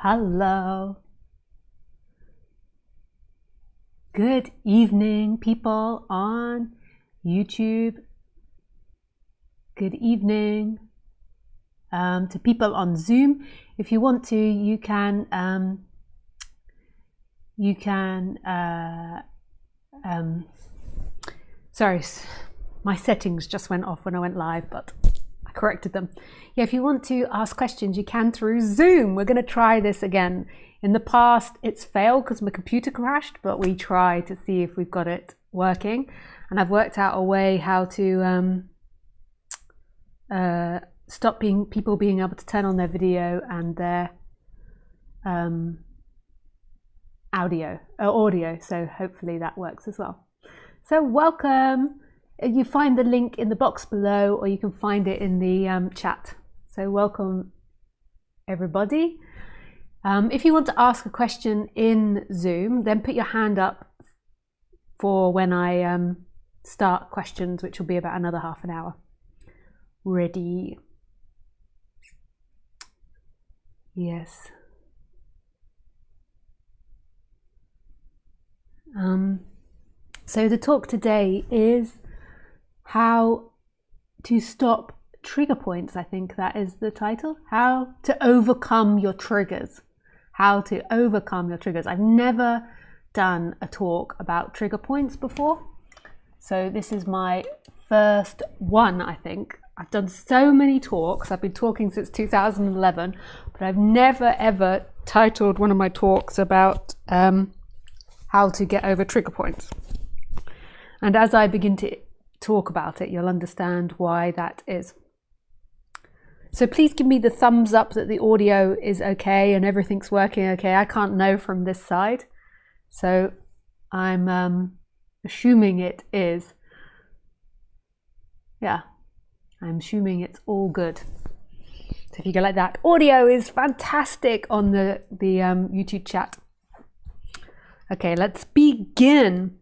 Hello. Good evening, people on YouTube. Good evening to people on Zoom. If you want to, you can sorry, my settings just went off when I went live, but I corrected them. Yeah, if you want to ask questions, you can through Zoom. We're going to try this again. In the past, it's failed because my computer crashed, but we try to see if we've got it working. And I've worked out a way how to stop people being able to turn on their video and their audio. So hopefully that works as well. So welcome. You find the link in the box below, or you can find it in the chat. So welcome everybody. If you want to ask a question in Zoom, then put your hand up for when I start questions, which will be about another half an hour. Ready? Yes. So the talk today is how to stop trigger points. I think that is the title. How to overcome your triggers. How to overcome your triggers. I've never done a talk about trigger points before. So this is my first one, I think. I've done so many talks. I've been talking since 2011, but I've never ever titled one of my talks about how to get over trigger points. And as I begin to talk about it, you'll understand why that is. So please give me the thumbs up that the audio is okay and everything's working okay. I can't know from this side. So I'm assuming it is. Yeah, I'm assuming it's all good. So if you go like that, audio is fantastic on the YouTube chat. Okay, let's begin.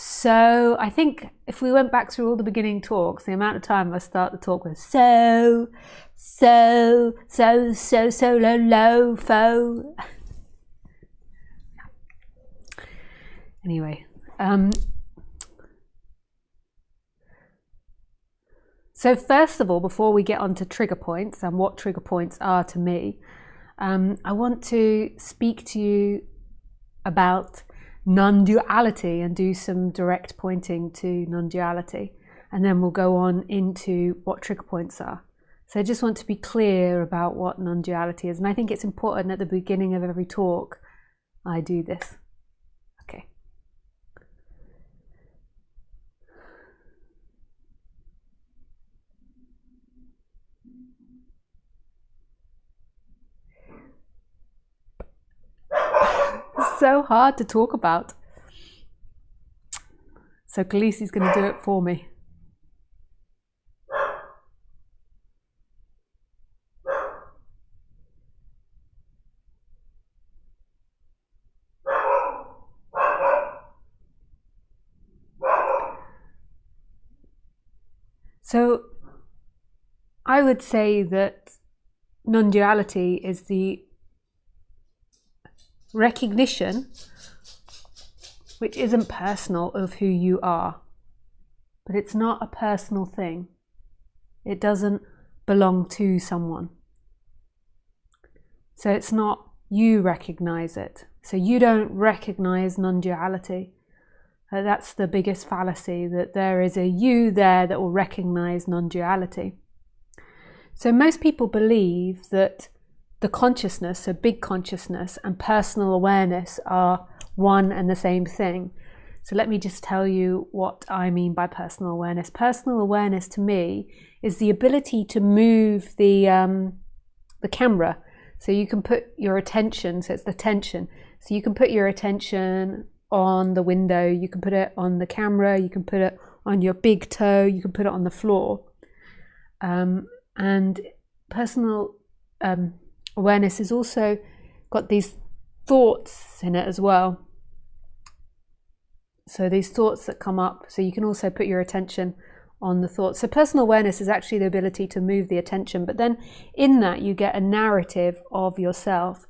So I think if we went back through all the beginning talks, the amount of time I start the talk with low, fo. Anyway, so first of all, before we get on to trigger points and what trigger points are to me, I want to speak to you about non-duality and do some direct pointing to non-duality, and then we'll go on into what trigger points are. So I just want to be clear about what non-duality is, and I think it's important at the beginning of every talk I do this. Okay. So hard to talk about. So Khaleesi's going to do it for me. So I would say that non-duality is the recognition, which isn't personal, of who you are. But it's not a personal thing. It doesn't belong to someone. So it's not you recognize it. So you don't recognize non-duality. That's the biggest fallacy, that there is a you there that will recognize non-duality. So most people believe that the consciousness, so big consciousness, and personal awareness are one and the same thing. So let me just tell you what I mean by personal awareness. Personal awareness to me is the ability to move the camera. So you can put your attention, so it's the tension. So you can put your attention on the window, you can put it on the camera, you can put it on your big toe, you can put it on the floor. And personal awareness has also got these thoughts in it as well. So these thoughts that come up, so you can also put your attention on the thoughts. So personal awareness is actually the ability to move the attention, but then in that you get a narrative of yourself.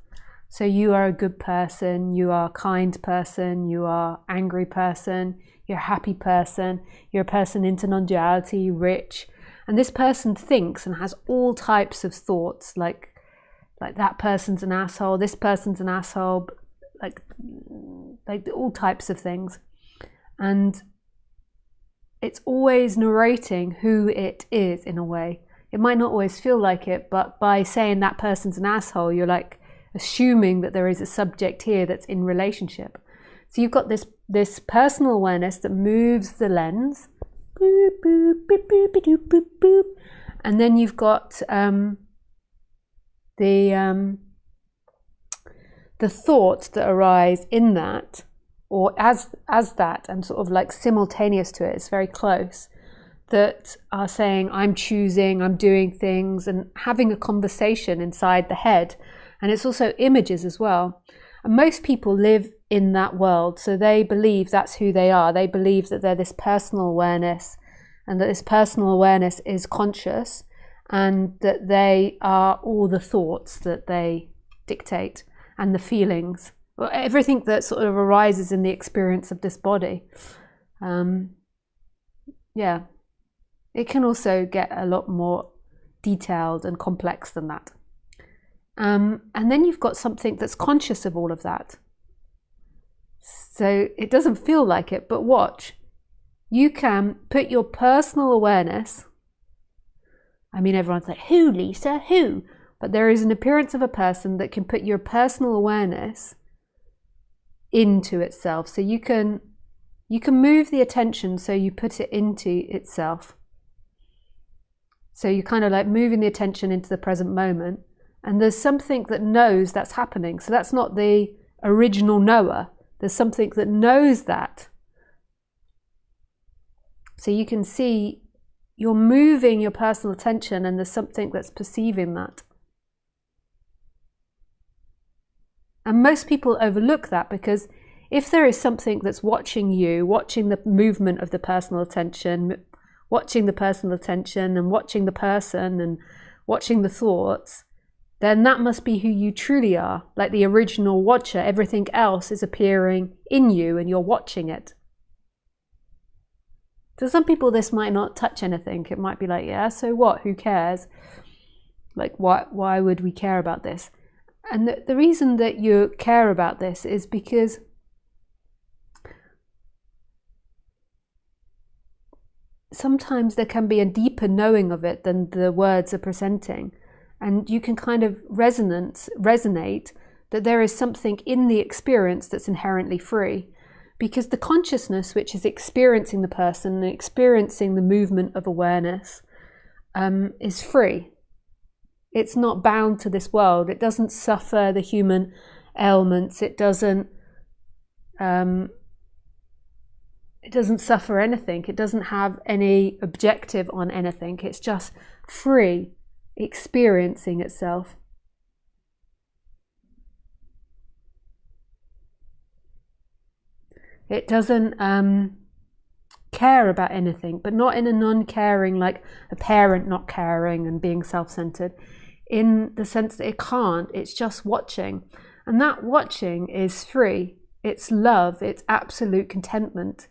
So you are a good person, you are a kind person, you are an angry person, you're a happy person, you're a person into non-duality, rich. And this person thinks and has all types of thoughts, like that person's an asshole, this person's an asshole, like all types of things. And it's always narrating who it is in a way. It might not always feel like it, but by saying that person's an asshole, you're like assuming that there is a subject here that's in relationship. So you've got this personal awareness that moves the lens, boop, boop, boop, boop, boop, boop, boop. And then you've got the thoughts that arise in that, or as that, and sort of like simultaneous to it. It's very close, that are saying, I'm choosing, I'm doing things, and having a conversation inside the head. And it's also images as well. And most people live in that world, so they believe that's who they are. They believe that they're this personal awareness, and that this personal awareness is conscious, and that they are all the thoughts that they dictate, and the feelings, everything that sort of arises in the experience of this body. Yeah, it can also get a lot more detailed and complex than that. And then you've got something that's conscious of all of that. So it doesn't feel like it, but watch. You can put your personal awareness, I mean, everyone's like, who, Lisa, who? But there is an appearance of a person that can put your personal awareness into itself. So you can move the attention, so you put it into itself. So you're kind of like moving the attention into the present moment. And there's something that knows that's happening. So that's not the original knower. There's something that knows that. So you can see you're moving your personal attention, and there's something that's perceiving that. And most people overlook that, because if there is something that's watching you, watching the movement of the personal attention, watching the personal attention and watching the person and watching the thoughts, then that must be who you truly are, like the original watcher. Everything else is appearing in you and you're watching it. To some people this might not touch anything. It might be like, yeah, so what? Who cares? Like, why would we care about this? And the reason that you care about this is because sometimes there can be a deeper knowing of it than the words are presenting. And you can kind of resonate that there is something in the experience that's inherently free. Because the consciousness, which is experiencing the person and experiencing the movement of awareness, is free. It's not bound to this world. It doesn't suffer the human ailments. It doesn't suffer anything. It doesn't have any objective on anything. It's just free, experiencing itself. It doesn't care about anything, but not in a non-caring, like a parent not caring and being self-centered, in the sense that it can't. It's just watching. And that watching is free. It's love. It's absolute contentment.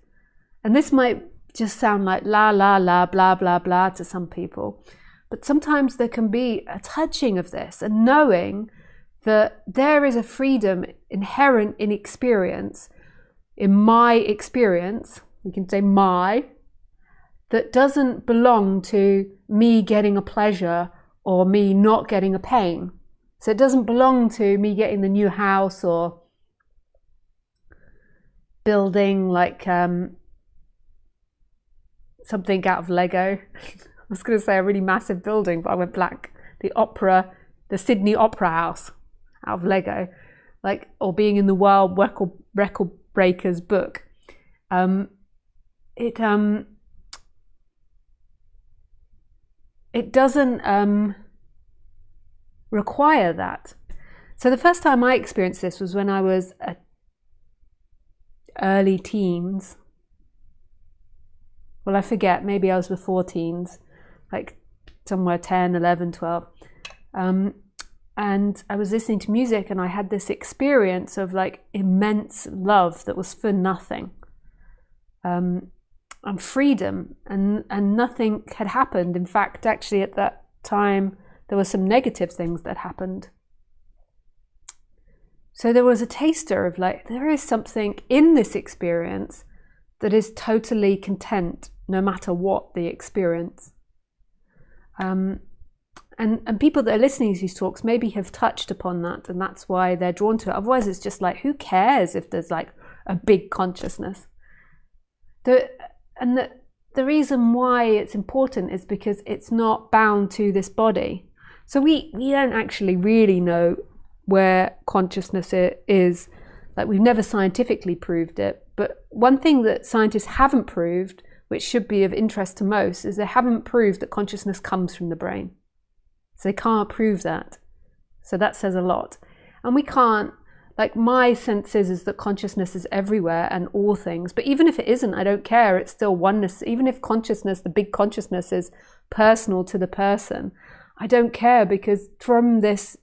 And this might just sound like la, la, la, blah, blah, blah to some people. But sometimes there can be a touching of this, and knowing that there is a freedom inherent in experience, in my experience, we can say my, that doesn't belong to me getting a pleasure or me not getting a pain. So it doesn't belong to me getting the new house or building like something out of Lego. I was going to say a really massive building, but I went blank. The Sydney Opera House out of Lego, like, or being in the World Record Breakers book. It doesn't require that. So the first time I experienced this was when I was early teens. Well, I forget, maybe I was before teens, like somewhere 10, 11, 12. And I was listening to music and I had this experience of like immense love that was for nothing. And freedom, and nothing had happened. In fact, actually at that time, there were some negative things that happened. So there was a taster of like, there is something in this experience that is totally content, no matter what the experience. And people that are listening to these talks maybe have touched upon that, and that's why they're drawn to it. Otherwise, it's just like, who cares if there's like a big consciousness? The reason why it's important is because it's not bound to this body. So we don't actually really know where consciousness is. Like, we've never scientifically proved it. But one thing that scientists haven't proved, which should be of interest to most, is they haven't proved that consciousness comes from the brain. So they can't prove that. So that says a lot. And we can't, like, my sense is that consciousness is everywhere and all things. But even if it isn't, I don't care. It's still oneness. Even if consciousness, the big consciousness, is personal to the person, I don't care, because from this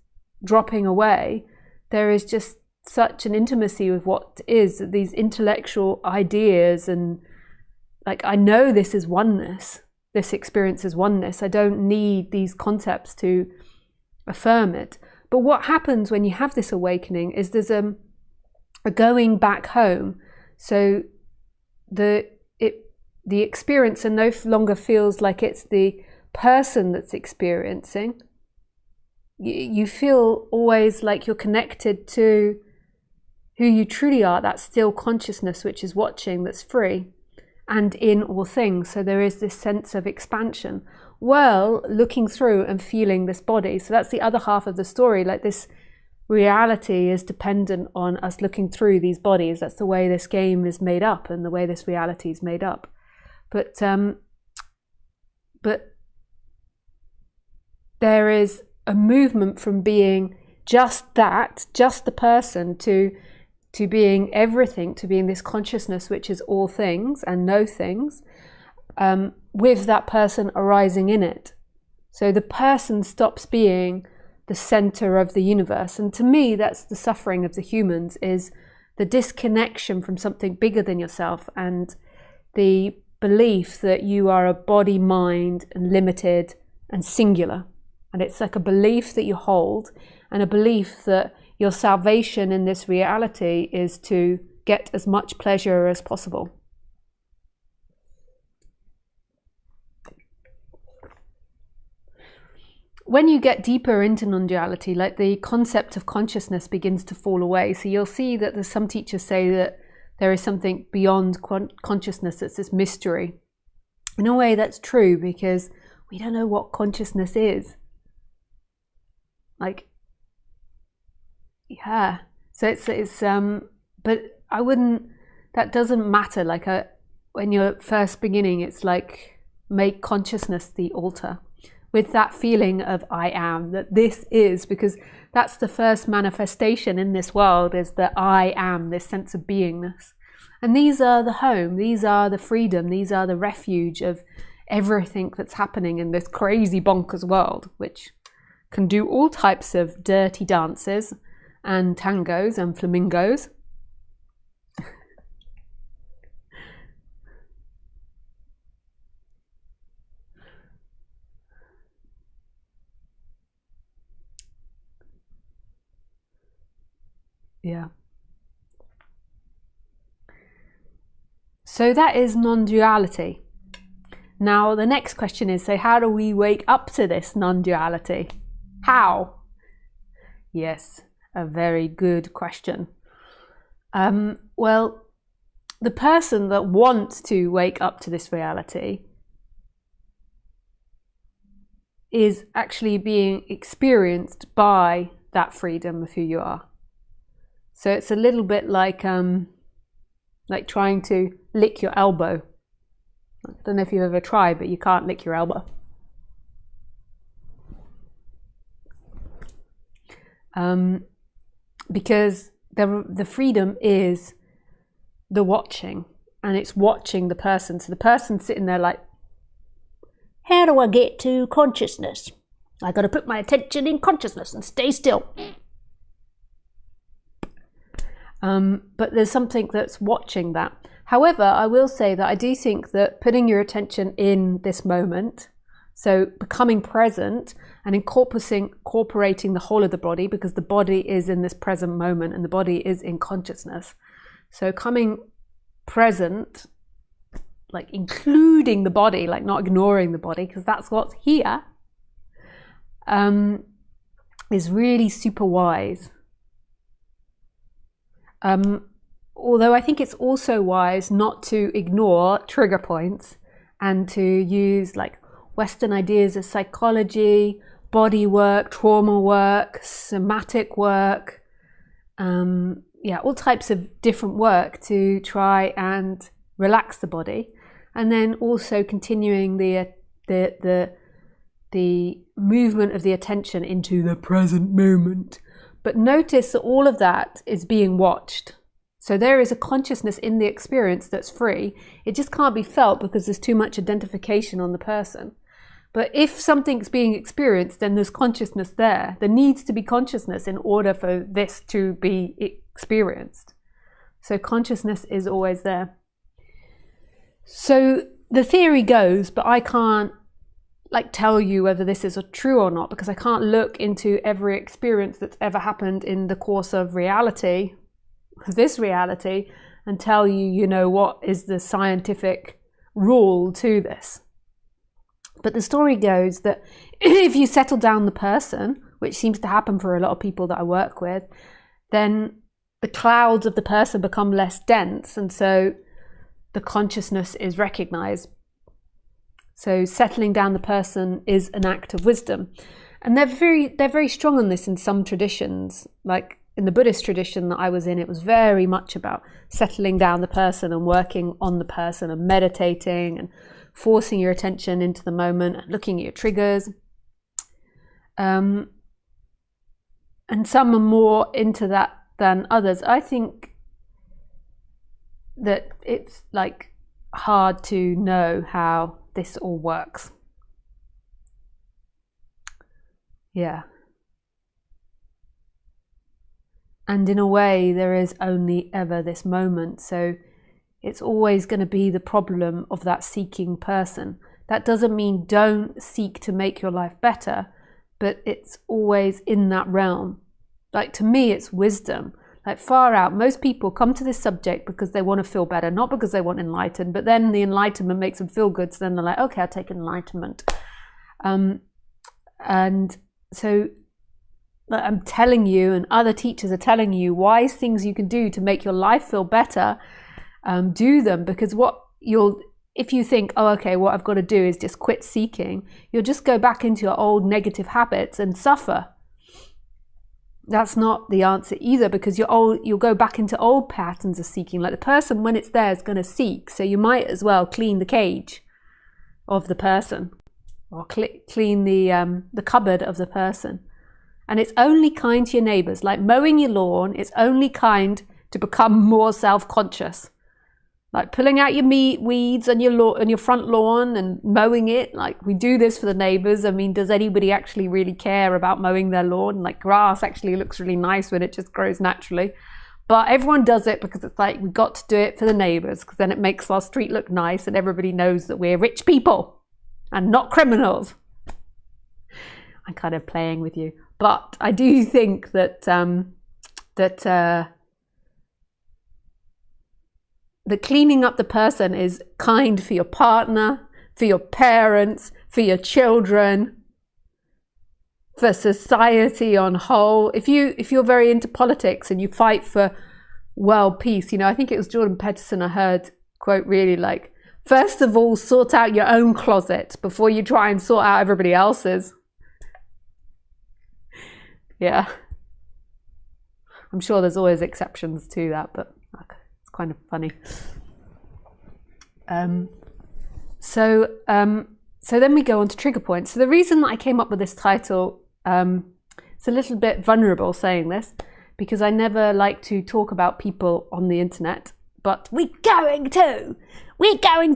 dropping away, there is just such an intimacy with what is, these intellectual ideas, and like, I know this is oneness. This experience is oneness. I don't need these concepts to affirm it. But what happens when you have this awakening is there's a going back home. So the experiencer no longer feels like it's the person that's experiencing. You feel always like you're connected to who you truly are, that still consciousness which is watching, that's free and in all things. So there is this sense of expansion, well, looking through and feeling this body. So that's the other half of the story. Like, this reality is dependent on us looking through these bodies. That's the way this game is made up and the way this reality is made up. But there is a movement from being just that, just the person, to being everything, to being this consciousness which is all things and no things, with that person arising in it. So the person stops being the center of the universe. And to me, that's the suffering of the humans, is the disconnection from something bigger than yourself, and the belief that you are a body, mind, and limited and singular. And it's like a belief that you hold, and a belief that your salvation in this reality is to get as much pleasure as possible. When you get deeper into non-duality, like, the concept of consciousness begins to fall away. So you'll see that there's some teachers say that there is something beyond consciousness, that's this mystery. In a way, that's true, because we don't know what consciousness is. Like, yeah. So it's but I wouldn't, that doesn't matter. Like, when you're first beginning, it's like, make consciousness the altar, with that feeling of I am, that this is, because that's the first manifestation in this world, is that I am, this sense of beingness. And these are the home, these are the freedom, these are the refuge of everything that's happening in this crazy bonkers world, which can do all types of dirty dances and tangos and flamingos. Yeah. So that is non-duality. Now the next question is, so how do we wake up to this non-duality? How? Yes, a very good question. Well, the person that wants to wake up to this reality is actually being experienced by that freedom of who you are. So it's a little bit like trying to lick your elbow. I don't know if you've ever tried, but you can't lick your elbow. Because the freedom is the watching, and it's watching the person. So the person's sitting there like, how do I get to consciousness? I got to put my attention in consciousness and stay still. But there's something that's watching that. However, I will say that I do think that putting your attention in this moment, so becoming present and incorporating the whole of the body, because the body is in this present moment and the body is in consciousness. So coming present, like including the body, like not ignoring the body, because that's what's here, is really super wise. Although I think it's also wise not to ignore trigger points and to use like Western ideas of psychology, body work, trauma work, somatic work, all types of different work to try and relax the body, and then also continuing the movement of the attention into the present moment. But notice that all of that is being watched. So there is a consciousness in the experience that's free. It just can't be felt because there's too much identification on the person. But if something's being experienced, then there's consciousness there. There needs to be consciousness in order for this to be experienced. So consciousness is always there. So the theory goes, but I can't tell you whether this is true or not, because I can't look into every experience that's ever happened in the course of reality, this reality, and tell you, what is the scientific rule to this. But the story goes that if you settle down the person, which seems to happen for a lot of people that I work with, then the clouds of the person become less dense, and so the consciousness is recognized. So settling down the person is an act of wisdom. And they're very strong on this in some traditions. Like in the Buddhist tradition that I was in, it was very much about settling down the person and working on the person and meditating and forcing your attention into the moment and looking at your triggers. And some are more into that than others. I think that it's hard to know how this all works. Yeah. And in a way, there is only ever this moment. So it's always going to be the problem of that seeking person. That doesn't mean don't seek to make your life better, but it's always in that realm. To me, it's wisdom. Far out, most people come to this subject because they want to feel better, not because they want enlightened, but then the enlightenment makes them feel good, so then they're like, okay, I'll take enlightenment. And so I'm telling you, and other teachers are telling you, wise things you can do to make your life feel better, do them, because if you think, oh, okay, what I've got to do is just quit seeking, you'll just go back into your old negative habits and suffer. That's not the answer either, because you'll go back into old patterns of seeking. The person, when it's there, is going to seek. So you might as well clean the cage of the person, or clean the cupboard of the person. And it's only kind to your neighbors. Like mowing your lawn, it's only kind to become more self-conscious. Pulling out your weeds on your front lawn and mowing it. We do this for the neighbors. I mean, does anybody actually really care about mowing their lawn? Grass actually looks really nice when it just grows naturally. But everyone does it because it's we've got to do it for the neighbors, because then it makes our street look nice and everybody knows that we're rich people and not criminals. I'm kind of playing with you. But I do think that the cleaning up the person is kind for your partner, for your parents, for your children, for society on whole. If you're very into politics and you fight for world peace, I think it was Jordan Peterson I heard quote really first of all, sort out your own closet before you try and sort out everybody else's. Yeah. I'm sure there's always exceptions to that, but it's kind of funny. So then we go on to trigger points. So the reason that I came up with this title, it's a little bit vulnerable saying this, because I never like to talk about people on the internet, but we're going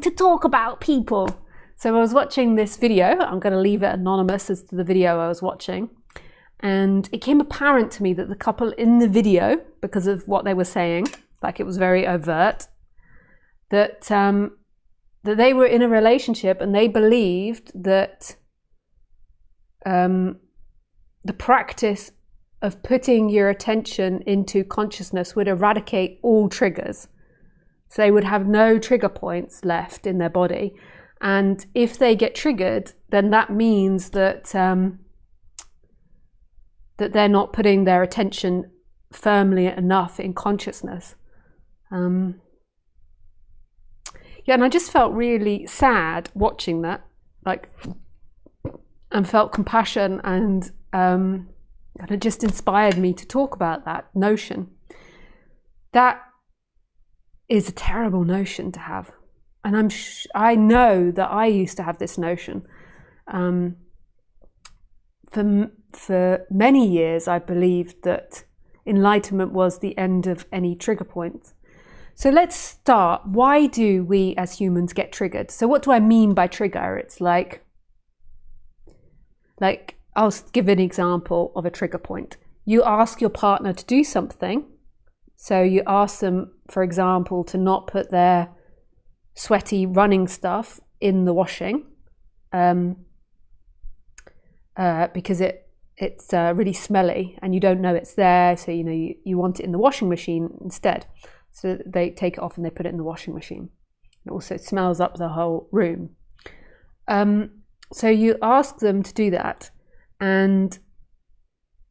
to talk about people. So I was watching this video. I'm going to leave it anonymous as to the video I was watching. And it became apparent to me that the couple in the video, because of what they were saying, like it was very overt, that that they were in a relationship and they believed that the practice of putting your attention into consciousness would eradicate all triggers. So they would have no trigger points left in their body. And if they get triggered, then that means that that they're not putting their attention firmly enough in consciousness. Yeah, and I just felt really sad watching that, like, and felt compassion, and it just inspired me to talk about that notion. That is a terrible notion to have, and I know that I used to have this notion. For many years, I believed that enlightenment was the end of any trigger points. So let's start. Why do we as humans get triggered? So what do I mean by trigger? It's like I'll give an example of a trigger point. You ask your partner to do something. So you ask them, for example, to not put their sweaty running stuff in the washing because it's really smelly and you don't know it's there. So, you want it in the washing machine instead. So they take it off and they put it in the washing machine. It also smells up the whole room. So you ask them to do that. And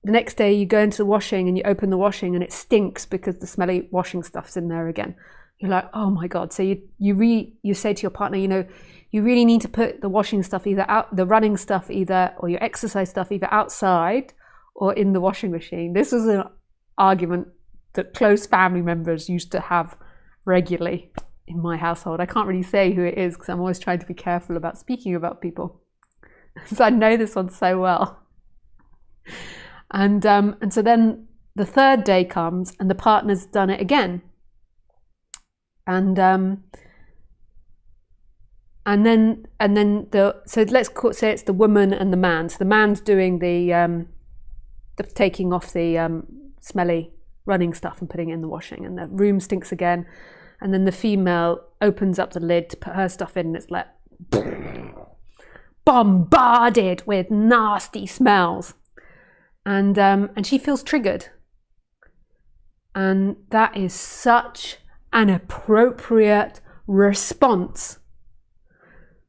the next day you go into the washing and you open the washing and it stinks because the smelly washing stuff's in there again. You're like, oh my God. So you say to your partner, you really need to put the washing stuff either out, the running stuff either, or your exercise stuff either outside or in the washing machine. This was an argument that close family members used to have regularly in my household. I can't really say who it is because I'm always trying to be careful about speaking about people. So I know this one so well. And so then the third day comes and the partner's done it again. So let's say it's the woman and the man. So the man's doing the taking off the smelly running stuff and putting it in the washing, and the room stinks again. And then the female opens up the lid to put her stuff in, and it's like bombarded with nasty smells, and she feels triggered. And that is such an appropriate response.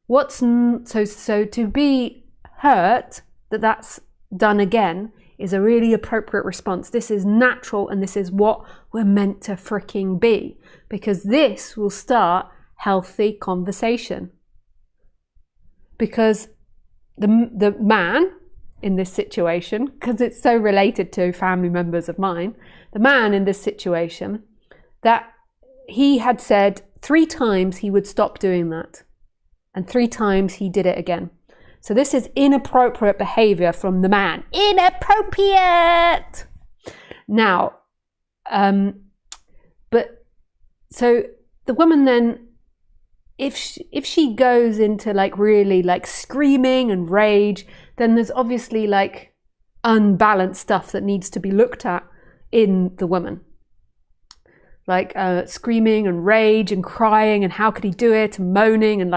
So to be hurt that's done again is a really appropriate response. This is natural, and this is what we're meant to freaking be, because this will start healthy conversation. Because the man in this situation, because it's so related to family members of mine, the man in this situation, that he had said 3 times he would stop doing that, and 3 times he did it again. So this is inappropriate behavior from the man. Inappropriate! Now, but so the woman then, if she goes into really screaming and rage, then there's obviously unbalanced stuff that needs to be looked at in the woman. Screaming and rage and crying and how could he do it, and moaning and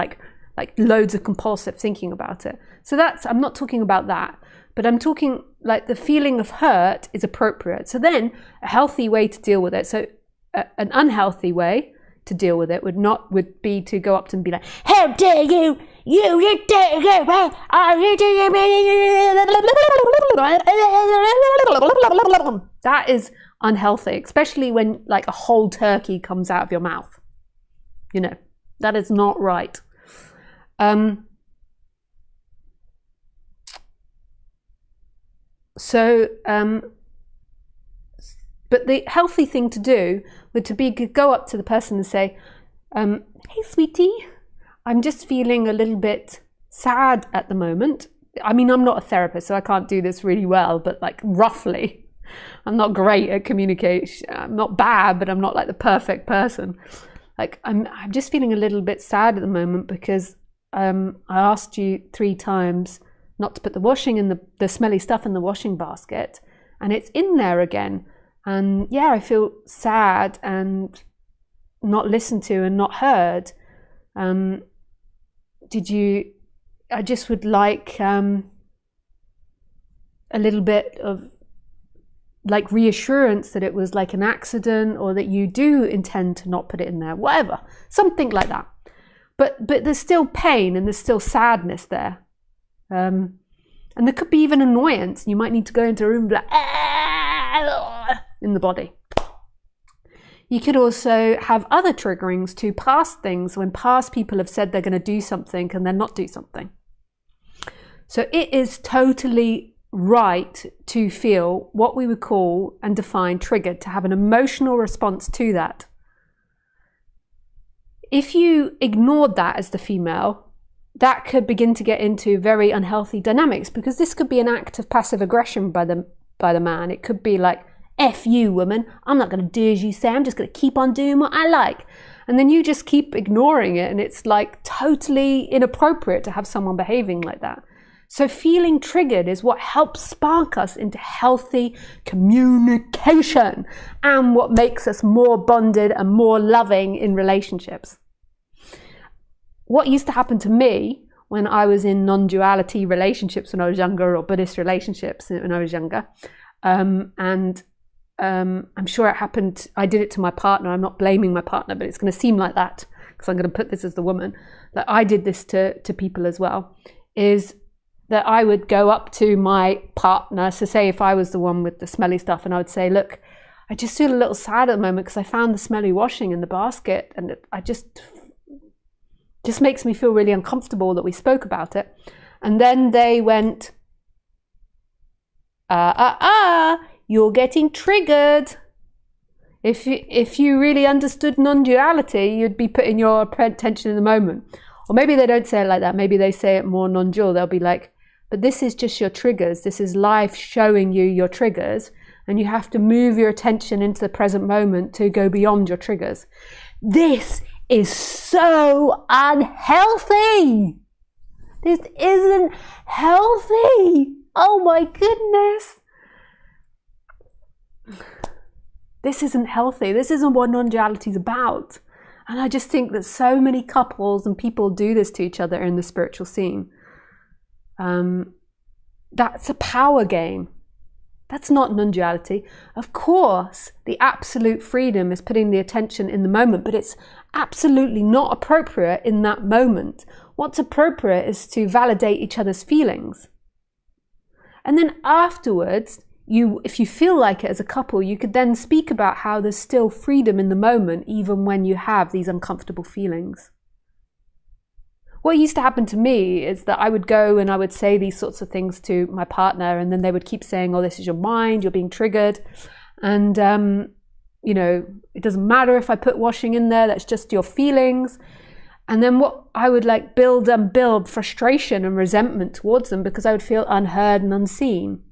loads of compulsive thinking about it. So I'm not talking about that, but I'm talking the feeling of hurt is appropriate. So then a healthy way to deal with it. So an unhealthy way to deal with it would be to go up to them and be like, how dare you, you dare you, are you doing that is unhealthy, especially when a whole turkey comes out of your mouth. That is not right. But the healthy thing to do would to go up to the person and say, hey sweetie, I'm just feeling a little bit sad at the moment. I mean, I'm not a therapist, so I can't do this really well, but roughly, I'm not great at communication. I'm not bad, but I'm not like the perfect person. Like I'm just feeling a little bit sad at the moment because I asked you 3 times not to put the washing in the smelly stuff in the washing basket, and it's in there again. And yeah, I feel sad and not listened to and not heard. I just would like a little bit of like reassurance that it was like an accident, or that you do intend to not put it in there, whatever, something like that. But there's still pain and there's still sadness there. And there could be even annoyance. You might need to go into a room and be like, in the body. You could also have other triggerings to past things, when past people have said they're going to do something and then not do something. So it is totally right to feel what we would call and define triggered, to have an emotional response to that. If you ignored that as the female, that could begin to get into very unhealthy dynamics, because this could be an act of passive aggression by the man. It could be like, F you, woman, I'm not going to do as you say, I'm just going to keep on doing what I like. And then you just keep ignoring it, and it's like totally inappropriate to have someone behaving like that. So feeling triggered is what helps spark us into healthy communication, and what makes us more bonded and more loving in relationships. What used to happen to me when I was in non-duality relationships when I was younger, or Buddhist relationships when I was younger, I'm sure it happened, I did it to my partner. I'm not blaming my partner, but it's going to seem like that because I'm going to put this as the woman, that I did this to people as well, is that I would go up to my partner. So say if I was the one with the smelly stuff, and I would say, look, I just feel a little sad at the moment because I found the smelly washing in the basket, and I just makes me feel really uncomfortable that we spoke about it. And then they went, you're getting triggered. If you really understood non-duality, you'd be putting your attention in the moment. Or maybe they don't say it like that. Maybe they say it more non-dual. They'll be like, but this is just your triggers. This is life showing you your triggers, and you have to move your attention into the present moment to go beyond your triggers. This is so unhealthy. This isn't healthy. Oh my goodness. This isn't healthy. This isn't what non-duality is about. And I just think that so many couples and people do this to each other in the spiritual scene. That's a power game. That's not non-duality. Of course, the absolute freedom is putting the attention in the moment, but it's absolutely not appropriate in that moment. What's appropriate is to validate each other's feelings. And then afterwards, if you feel like it as a couple, you could then speak about how there's still freedom in the moment, even when you have these uncomfortable feelings. What used to happen to me is that I would go and I would say these sorts of things to my partner, and then they would keep saying, oh, this is your mind, you're being triggered. And, it doesn't matter if I put washing in there, that's just your feelings. And then what I would like build frustration and resentment towards them, because I would feel unheard and unseen.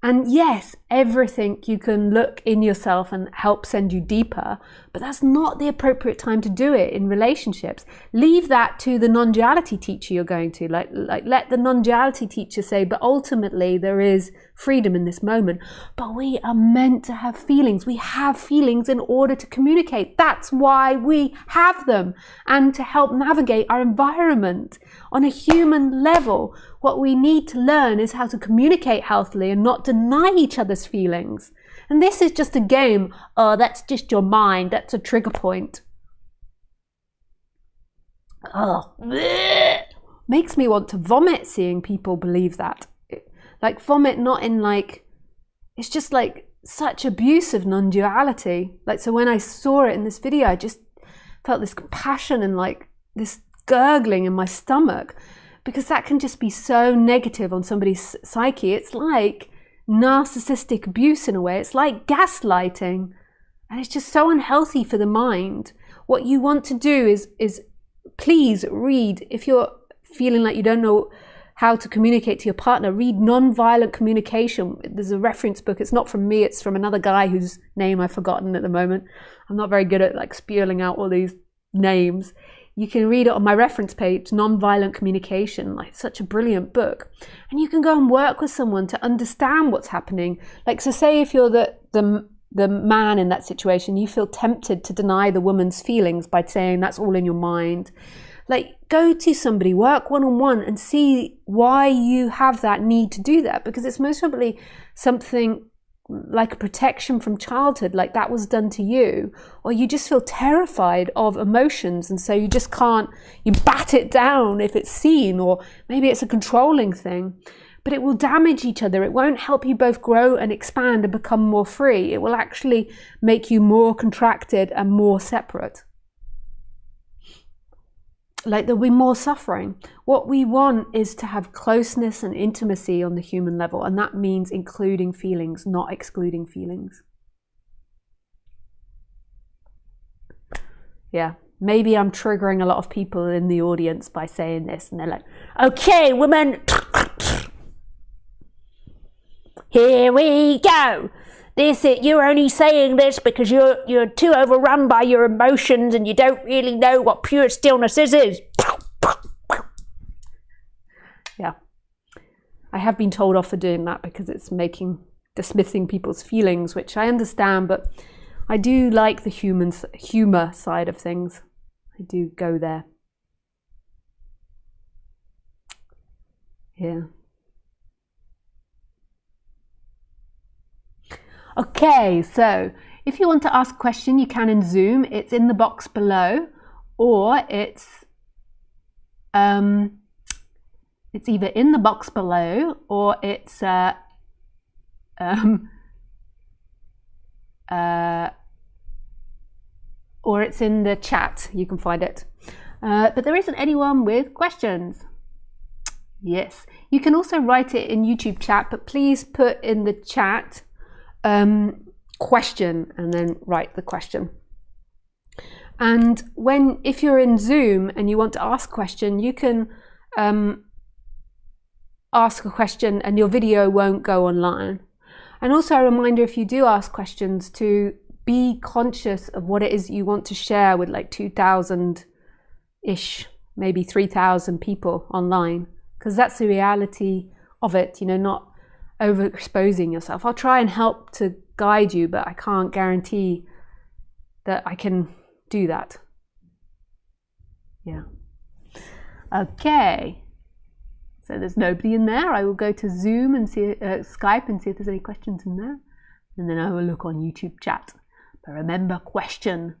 And yes, everything you can look in yourself and help send you deeper, but that's not the appropriate time to do it in relationships. Leave that to the non-duality teacher you're going to. Like let the non-duality teacher say, but ultimately there is freedom in this moment. But we are meant to have feelings. We have feelings in order to communicate. That's why we have them, and to help navigate our environment on a human level. What we need to learn is how to communicate healthily and not deny each other's feelings. And this is just a game. Oh, that's just your mind. That's a trigger point. Oh, bleh. Makes me want to vomit seeing people believe that. Like vomit, not in like, it's just like such abuse of non-duality. Like, so when I saw it in this video, I just felt this compassion and like this gurgling in my stomach. Because that can just be so negative on somebody's psyche. It's like narcissistic abuse in a way. It's like gaslighting. And it's just so unhealthy for the mind. What you want to do is please read. If you're feeling like you don't know how to communicate to your partner, read Non-Violent Communication. There's a reference book. It's not from me, it's from another guy whose name I've forgotten at the moment. I'm not very good at like spewing out all these names. You can read it on my reference page, Non-Violent Communication. Like, such a brilliant book. And you can go and work with someone to understand what's happening. Like, so say if you're the man in that situation, you feel tempted to deny the woman's feelings by saying that's all in your mind. Like, go to somebody, work one-on-one and see why you have that need to do that, because it's most probably something like a protection from childhood, like that was done to you, or you just feel terrified of emotions and so you just can't, you bat it down if it's seen, or maybe it's a controlling thing. But it will damage each other. It won't help you both grow and expand and become more free. It will actually make you more contracted and more separate. Like, there'll be more suffering. What we want is to have closeness and intimacy on the human level, and that means including feelings, not excluding feelings. Yeah, maybe I'm triggering a lot of people in the audience by saying this, and they're like, okay, women, here we go. You're only saying this because you're too overrun by your emotions and you don't really know what pure stillness is. Yeah. I have been told off for doing that because it's dismissing people's feelings, which I understand, but I do like the humour side of things. I do go there. Yeah. Okay, so if you want to ask a question, you can in Zoom. It's in the box below, or it's either in the box below, or it's or it's in the chat. You can find it. But there isn't anyone with questions. Yes, you can also write it in YouTube chat, but please put in the chat question and then write the question. And if you're in Zoom and you want to ask a question, you can ask a question and your video won't go online. And also a reminder, if you do ask questions, to be conscious of what it is you want to share with like 2,000-ish, maybe 3,000 people online, because that's the reality of it, not overexposing yourself. I'll try and help to guide you, but I can't guarantee that I can do that. Yeah. Okay. So there's nobody in there. I will go to Zoom and see Skype and see if there's any questions in there, and then I will look on YouTube chat. But remember, question.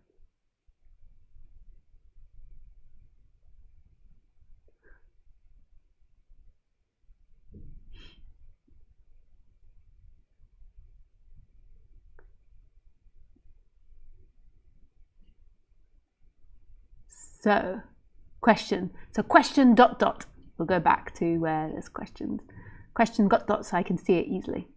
So, question. So question ... We'll go back to where there's questions. Question ... so I can see it easily.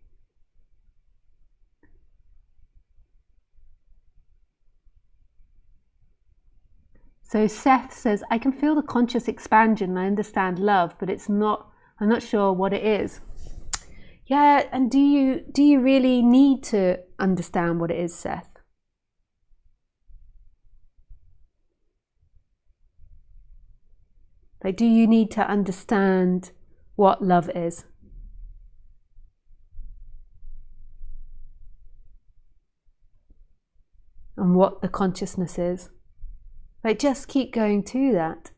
So Seth says, I can feel the conscious expansion. I understand love, but I'm not sure what it is. Yeah, and do you really need to understand what it is, Seth? Like, do you need to understand what love is? And what the consciousness is? Like, just keep going to that.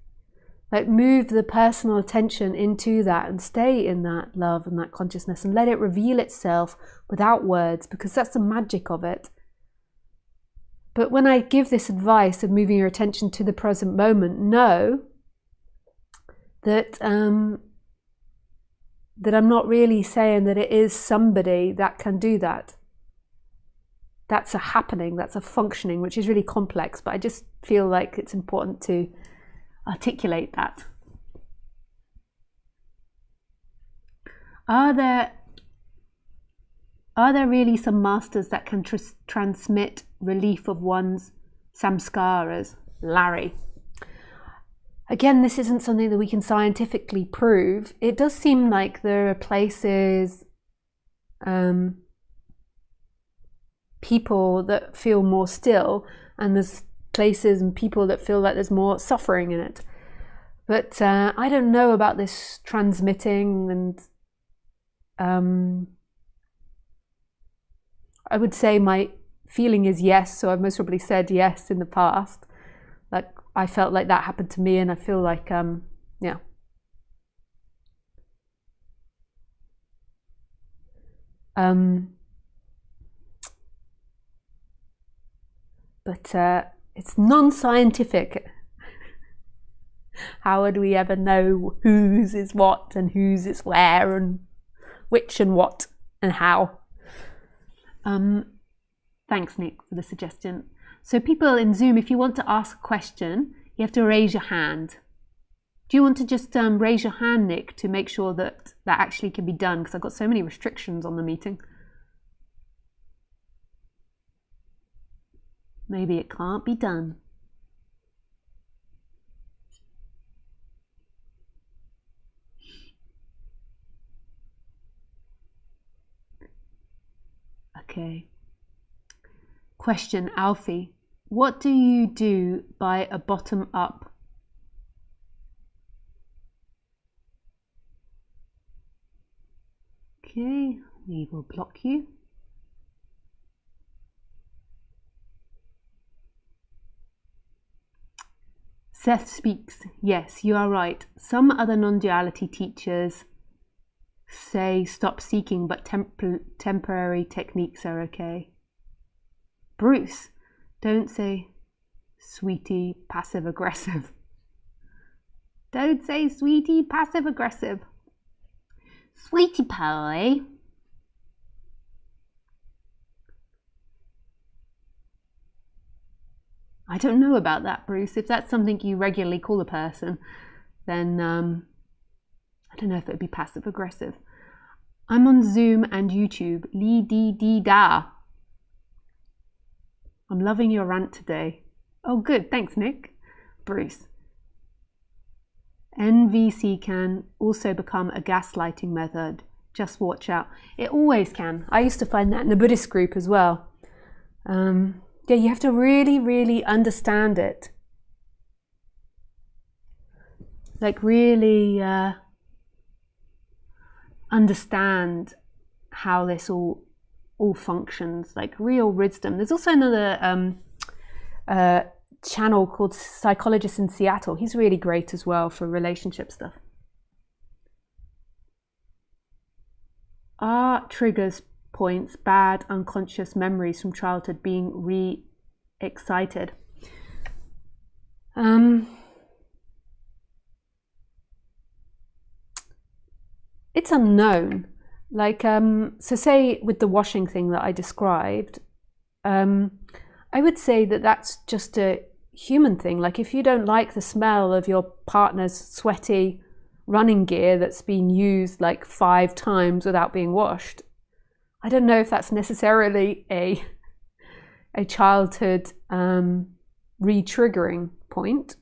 Like, move the personal attention into that and stay in that love and that consciousness and let it reveal itself without words, because that's the magic of it. But when I give this advice of moving your attention to the present moment, know that I'm not really saying that it is somebody that can do that. That's a happening, that's a functioning, which is really complex, but I just feel like it's important to articulate that. Are there really some masters that can transmit relief of one's samskaras? Larry. again, this isn't something that we can scientifically prove. It does seem like there are places, people that feel more still, and there's places and people that feel like there's more suffering in it. But I don't know about this transmitting, and I would say my feeling is yes, so I've most probably said yes in the past. Like, I felt like that happened to me, and I feel like, yeah. But it's non-scientific. How would we ever know whose is what and whose is where and which and what and how? Thanks, Nick, for the suggestion. So people in Zoom, if you want to ask a question, you have to raise your hand. Do you want to just raise your hand, Nick, to make sure that that actually can be done? Because I've got so many restrictions on the meeting. Maybe it can't be done. Okay. Question, Alfie. What do you do by a bottom up? Okay, we will block you. Seth speaks. Yes, you are right. Some other non-duality teachers say stop seeking, but temporary techniques are okay. Bruce, don't say sweetie passive aggressive. Don't say sweetie passive aggressive. Sweetie pie. I don't know about that, Bruce. If that's something you regularly call a person, then I don't know if it would be passive aggressive. I'm on Zoom and YouTube. Lee dee dee da. I'm loving your rant today. Oh, good. Thanks, Nick. Bruce. NVC can also become a gaslighting method. Just watch out. It always can. I used to find that in the Buddhist group as well. Yeah, you have to really, really understand it. Like, really understand how this all functions, like real wisdom. There's also another channel called Psychologist in Seattle. He's really great as well for relationship stuff. Are triggers points bad unconscious memories from childhood being re-excited? It's unknown. Like, so say with the washing thing that I described, I would say that that's just a human thing. Like, if you don't like the smell of your partner's sweaty running gear that's been used like 5 times without being washed, I don't know if that's necessarily a childhood re-triggering point.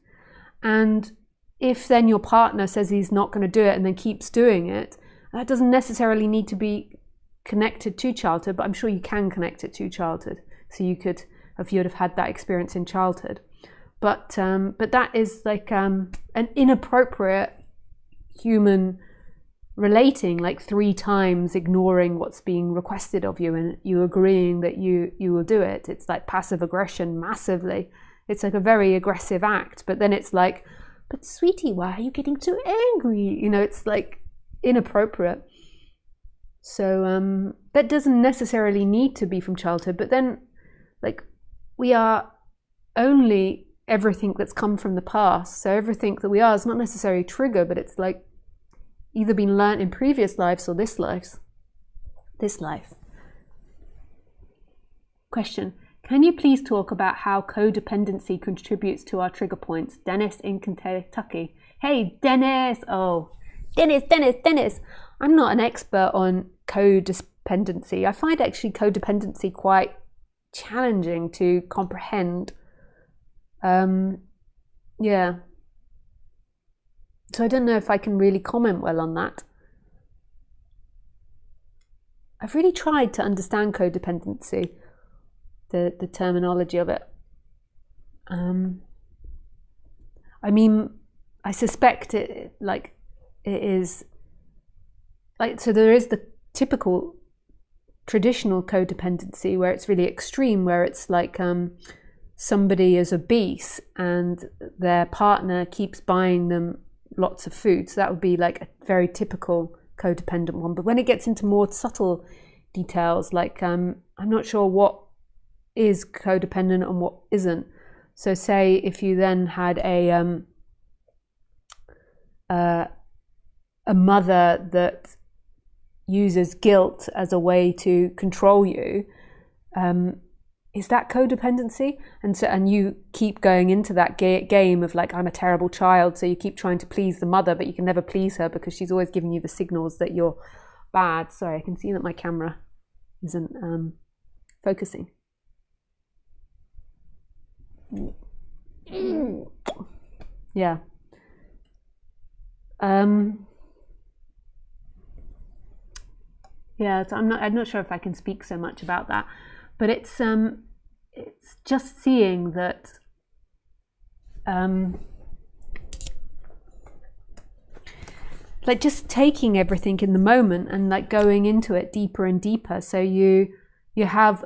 And if then your partner says he's not going to do it and then keeps doing it, that doesn't necessarily need to be connected to childhood, but I'm sure you can connect it to childhood. So you could, if you'd have had that experience in childhood. But that is like an inappropriate human relating, like 3 times ignoring what's being requested of you and you agreeing that you will do it. It's like passive aggression massively. It's like a very aggressive act, but then it's like, but sweetie, why are you getting too angry? You know, it's like inappropriate. So that doesn't necessarily need to be from childhood, but then like we are only everything that's come from the past. So everything that we are is not necessarily trigger, but it's like either been learnt in previous lives or this life. Question. Can you please talk about how codependency contributes to our trigger points? Dennis in Kentucky. Hey, Dennis. Oh, Dennis. I'm not an expert on codependency. I find actually codependency quite challenging to comprehend. Yeah. So I don't know if I can really comment well on that. I've really tried to understand codependency, the terminology of it. I mean, I suspect it is like, so there is the typical traditional codependency where it's really extreme, where it's like somebody is obese and their partner keeps buying them lots of food. So that would be like a very typical codependent one. But when it gets into more subtle details, like I'm not sure what is codependent and what isn't. So say if you then had a mother that uses guilt as a way to control you, is that codependency? And you keep going into that game of like, I'm a terrible child, so you keep trying to please the mother, but you can never please her because she's always giving you the signals that you're bad. Sorry, I can see that my camera isn't focusing. Yeah. Yeah, so I'm not sure if I can speak so much about that, but it's just seeing that like just taking everything in the moment and like going into it deeper and deeper. So you have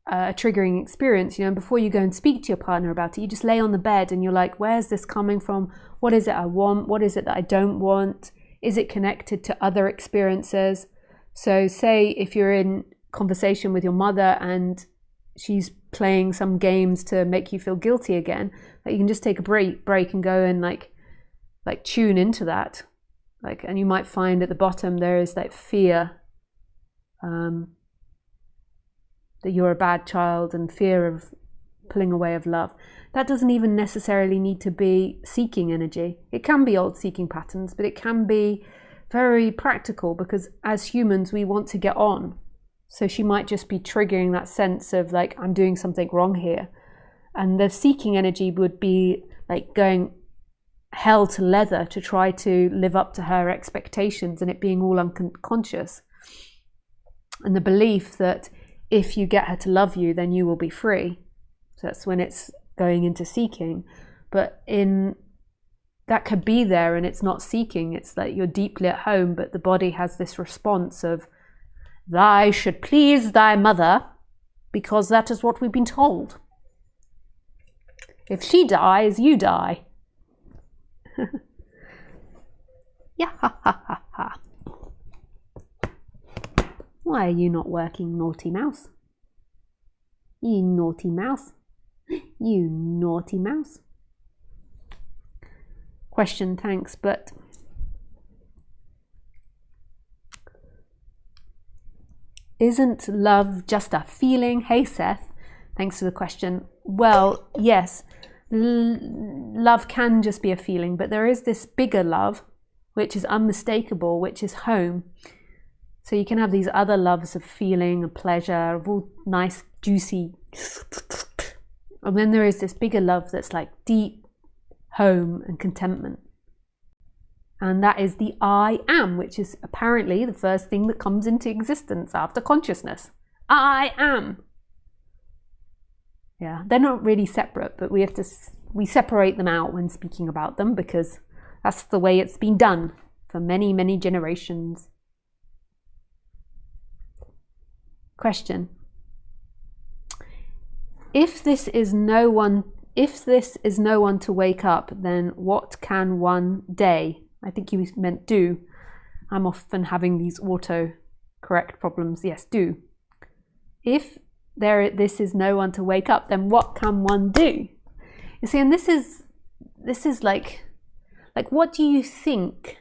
a triggering experience, and before you go and speak to your partner about it, you just lay on the bed and you're like, where's this coming from? What is it I want? What is it that I don't want? Is it connected to other experiences? So say if you're in conversation with your mother and she's playing some games to make you feel guilty again, that you can just take a break and go and like tune into that. And you might find at the bottom there is like fear, that you're a bad child, and fear of pulling away of love. That doesn't even necessarily need to be seeking energy. It can be old seeking patterns, but it can be very practical, because as humans we want to get on. So she might just be triggering that sense of like, I'm doing something wrong here. And the seeking energy would be like going hell to leather to try to live up to her expectations, and it being all unconscious. And the belief that if you get her to love you, then you will be free. So that's when it's going into seeking. But that could be there and it's not seeking. It's like you're deeply at home, but the body has this response of, thou should please thy mother, because that is what we've been told. If she dies, you die. Yeah, ha ha ha ha. Why are you not working, naughty mouse? You naughty mouse. You naughty mouse. Question, thanks, but isn't love just a feeling? Hey Seth, thanks for the question. Well, yes, love can just be a feeling, but there is this bigger love, which is unmistakable, which is home. So you can have these other loves of feeling and pleasure, of all nice, juicy, and then there is this bigger love that's like deep home and contentment. And that is the I am, which is apparently the first thing that comes into existence after consciousness. I am. Yeah, they're not really separate, but we separate them out when speaking about them, because that's the way it's been done for many, many generations. Question. If this is no one to wake up, then what can one day? I think you meant do. I'm often having these auto-correct problems. Yes, do. If this is no one to wake up, then what can one do? You see, and this is like what do you think?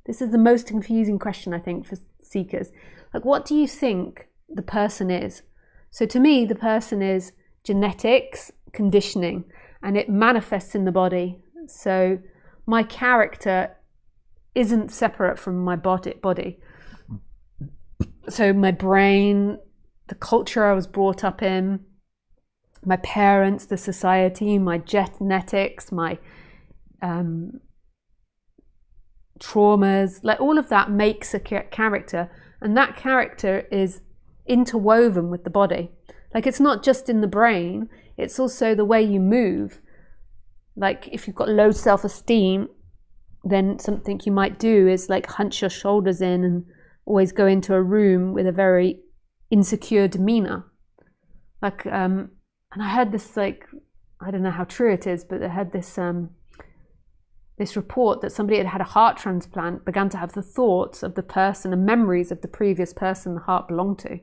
This is the most confusing question, I think, for seekers. Like, what do you think the person is? So to me, the person is genetics, conditioning, and it manifests in the body. So my character isn't separate from my body. So my brain, the culture I was brought up in, my parents, the society, my genetics, my traumas, like all of that makes a character, and that character is interwoven with the body. Like it's not just in the brain, it's also the way you move. Like if you've got low self-esteem, then something you might do is like hunch your shoulders in and always go into a room with a very insecure demeanor. Like and I heard this, like, I don't know how true it is, but I heard this this report that somebody had a heart transplant began to have the thoughts of the person and memories of the previous person the heart belonged to.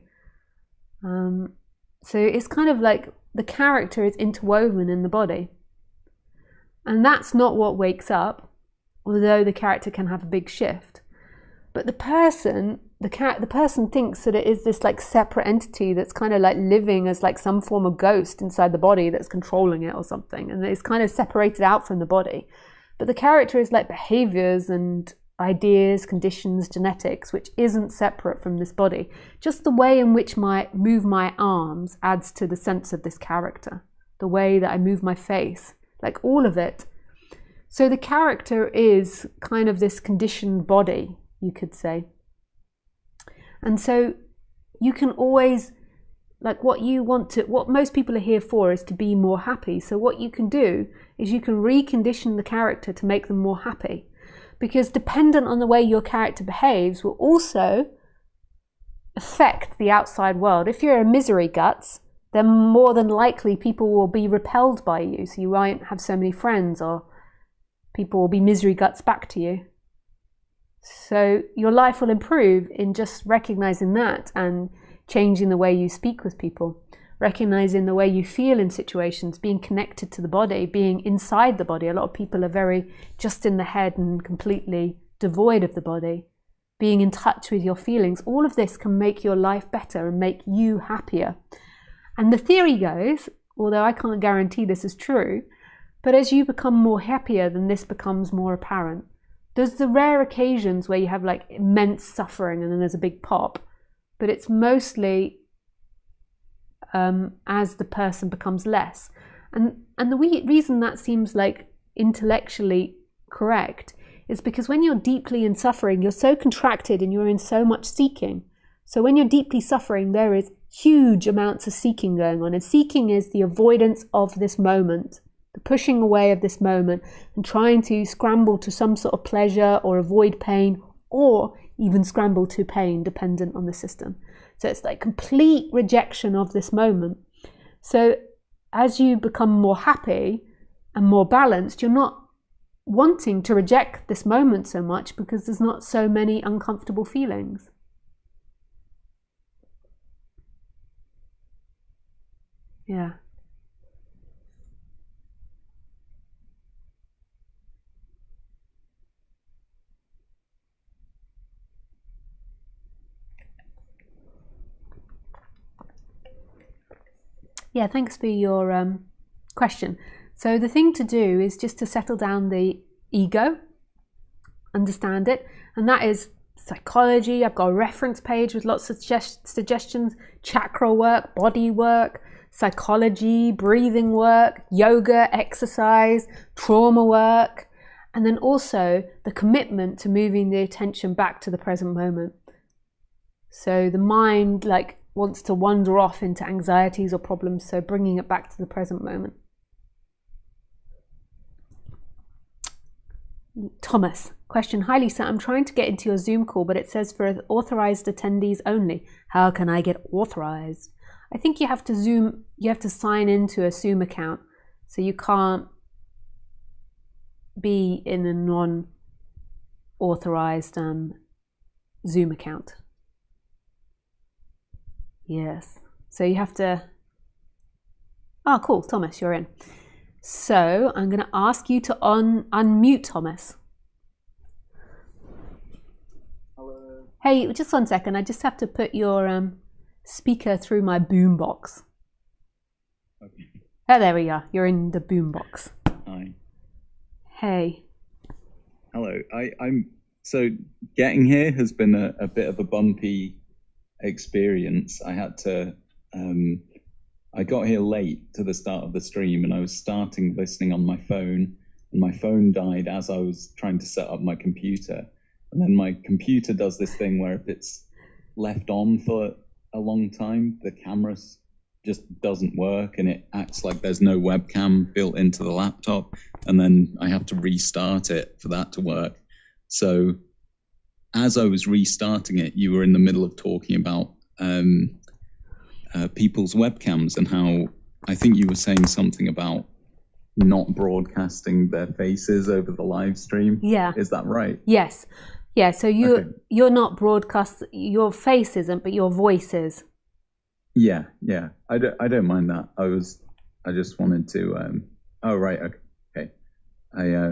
So it's kind of like the character is interwoven in the body. And that's not what wakes up, although the character can have a big shift. But the person thinks that it is this like separate entity that's kind of like living as like some form of ghost inside the body that's controlling it or something, and it's kind of separated out from the body. But the character is like behaviors and ideas, conditions, genetics, which isn't separate from this body. Just the way in which I move my arms adds to the sense of this character. The way that I move my face, like all of it. So the character is kind of this conditioned body, you could say. And so you can always, like what most people are here for is to be more happy. So what you can do is you can recondition the character to make them more happy. Because dependent on the way your character behaves will also affect the outside world. If you're a misery guts, then more than likely people will be repelled by you. So you won't have so many friends, or people will be misery guts back to you. So your life will improve in just recognizing that and changing the way you speak with people, recognizing the way you feel in situations, being connected to the body, being inside the body. A lot of people are very just in the head and completely devoid of the body. Being in touch with your feelings, all of this can make your life better and make you happier. And the theory goes, although I can't guarantee this is true, but as you become more happier, then this becomes more apparent. There's the rare occasions where you have like immense suffering and then there's a big pop, but it's mostly as the person becomes less. And the reason that seems like intellectually correct is because when you're deeply in suffering, you're so contracted and you're in so much seeking. So when you're deeply suffering, there is huge amounts of seeking going on. And seeking is the avoidance of this moment, the pushing away of this moment and trying to scramble to some sort of pleasure or avoid pain, or even scramble to pain, dependent on the system. So it's like complete rejection of this moment. So as you become more happy and more balanced, you're not wanting to reject this moment so much because there's not so many uncomfortable feelings. Yeah. Yeah, thanks for your question. So the thing to do is just to settle down the ego, understand it, and that is psychology. I've got a reference page with lots of suggestions, chakra work, body work, psychology, breathing work, yoga, exercise, trauma work, and then also the commitment to moving the attention back to the present moment. So the mind wants to wander off into anxieties or problems, so bringing it back to the present moment. Thomas, question. Hi Lisa, I'm trying to get into your Zoom call, but it says for authorized attendees only. How can I get authorized? I think you have to sign into a Zoom account, so you can't be in a non-authorized Zoom account. Yes, so you have to. Oh, cool, Thomas, you're in. So I'm going to ask you to unmute Thomas. Hello. Hey, just 1 second. I just have to put your speaker through my boombox. Okay. Oh, there we are. You're in the boombox. Hi. Hey. Hello. I'm so getting here has been a bit of a bumpy experience. I had to. I got here late to the start of the stream, and I was starting listening on my phone, and my phone died as I was trying to set up my computer. And then my computer does this thing where if it's left on for a long time, the camera just doesn't work, and it acts like there's no webcam built into the laptop, and then I have to restart it for that to work. So as I was restarting it, you were in the middle of talking about people's webcams and how I think you were saying something about not broadcasting their faces over the live stream. Yeah. Is that right? Yes. Yeah. So you're not broadcast, your face isn't, but your voice is. Yeah. I don't mind that. I just wanted to. Oh right. Okay. I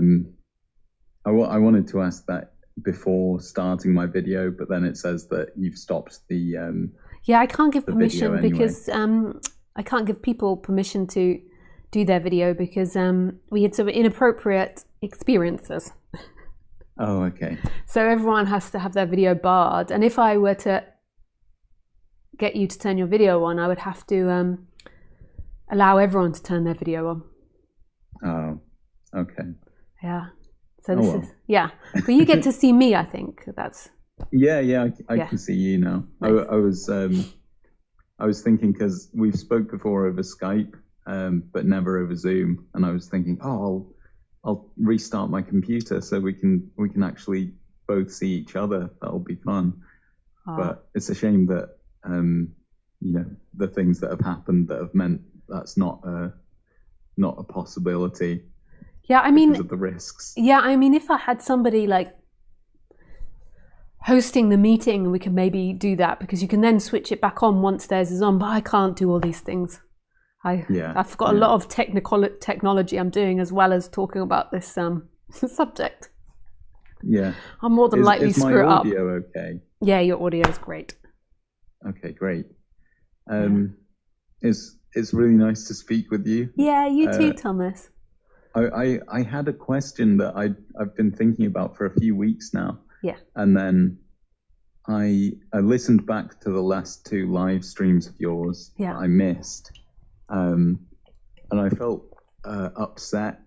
wanted to ask that before starting my video, but then it says that you've stopped the. Yeah, I can't give permission anyway. because I can't give people permission to do their video because we had some inappropriate experiences. Oh, okay. So everyone has to have their video barred, and if I were to get you to turn your video on, I would have to allow everyone to turn their video on. Oh, okay. Yeah. So this is but you get to see me. I think that's. Yeah. I can see you now. Nice. I was thinking because we've spoke before over Skype, but never over Zoom, and I was thinking, I'll restart my computer so we can actually both see each other. That'll be fun. But it's a shame that the things that have happened that have meant that's not a possibility. Yeah, I mean, because of the risks. Yeah, I mean, if I had somebody like hosting the meeting, we could maybe do that because you can then switch it back on once theirs is on. But I can't do all these things. I've got a lot of technology I'm doing as well as talking about this subject. Yeah, I'm more than likely is screw it up. Is my audio okay? Yeah, your audio is great. Okay, great. It's really nice to speak with you. Yeah, you too, Thomas. I had a question that I've been thinking about for a few weeks now. Yeah. And then I listened back to the last two live streams of yours that I missed. And I felt upset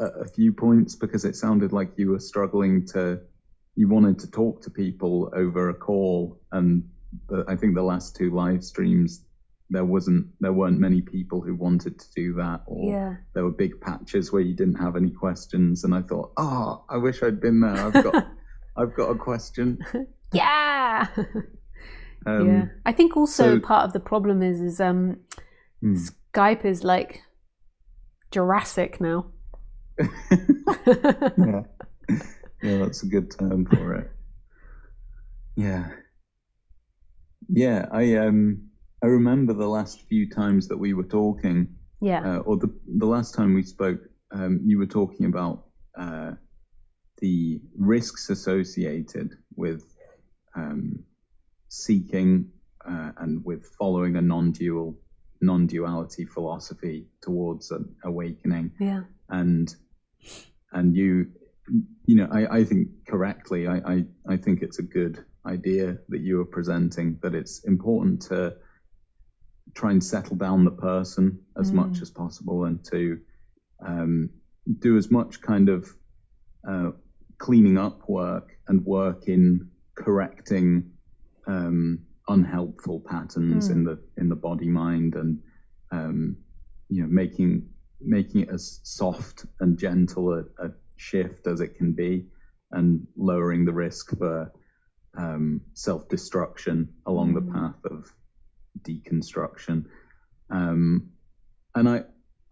at a few points because it sounded like you were you wanted to talk to people over a call. And I think the last two live streams, there weren't many people who wanted to do that, or there were big patches where you didn't have any questions, and I thought, I wish I'd been there. I've got a question. Yeah. I think also part of the problem is Skype is like Jurassic now. Yeah, that's a good term for it. Yeah, I remember the last few times that we were talking, or the last time we spoke, you were talking about the risks associated with seeking and with following a non-duality philosophy towards an awakening. Yeah. And you I think correctly, I think it's a good idea that you are presenting, that it's important to try and settle down the person as much as possible, and to do as much kind of cleaning up work and work in correcting unhelpful patterns in the body mind, and making it as soft and gentle a shift as it can be, and lowering the risk for self-destruction along the path of deconstruction. And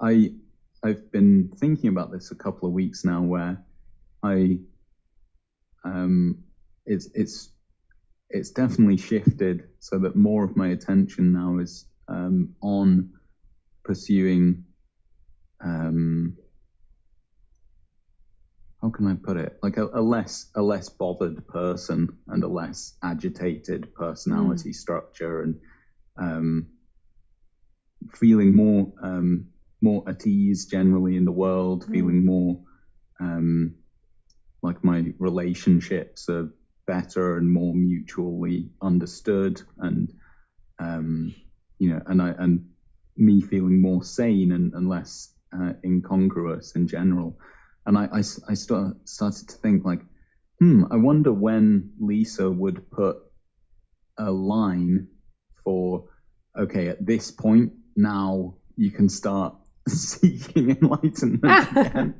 I've been thinking about this a couple of weeks now, where it's definitely shifted so that more of my attention now is on pursuing how can I put it, like a less bothered person and a less agitated personality structure, and feeling more at ease generally in the world, feeling more like my relationships are better and more mutually understood, and and me feeling more sane and less incongruous in general. And I started to think like, I wonder when Lisa would put a line for, okay, at this point now you can start seeking enlightenment again.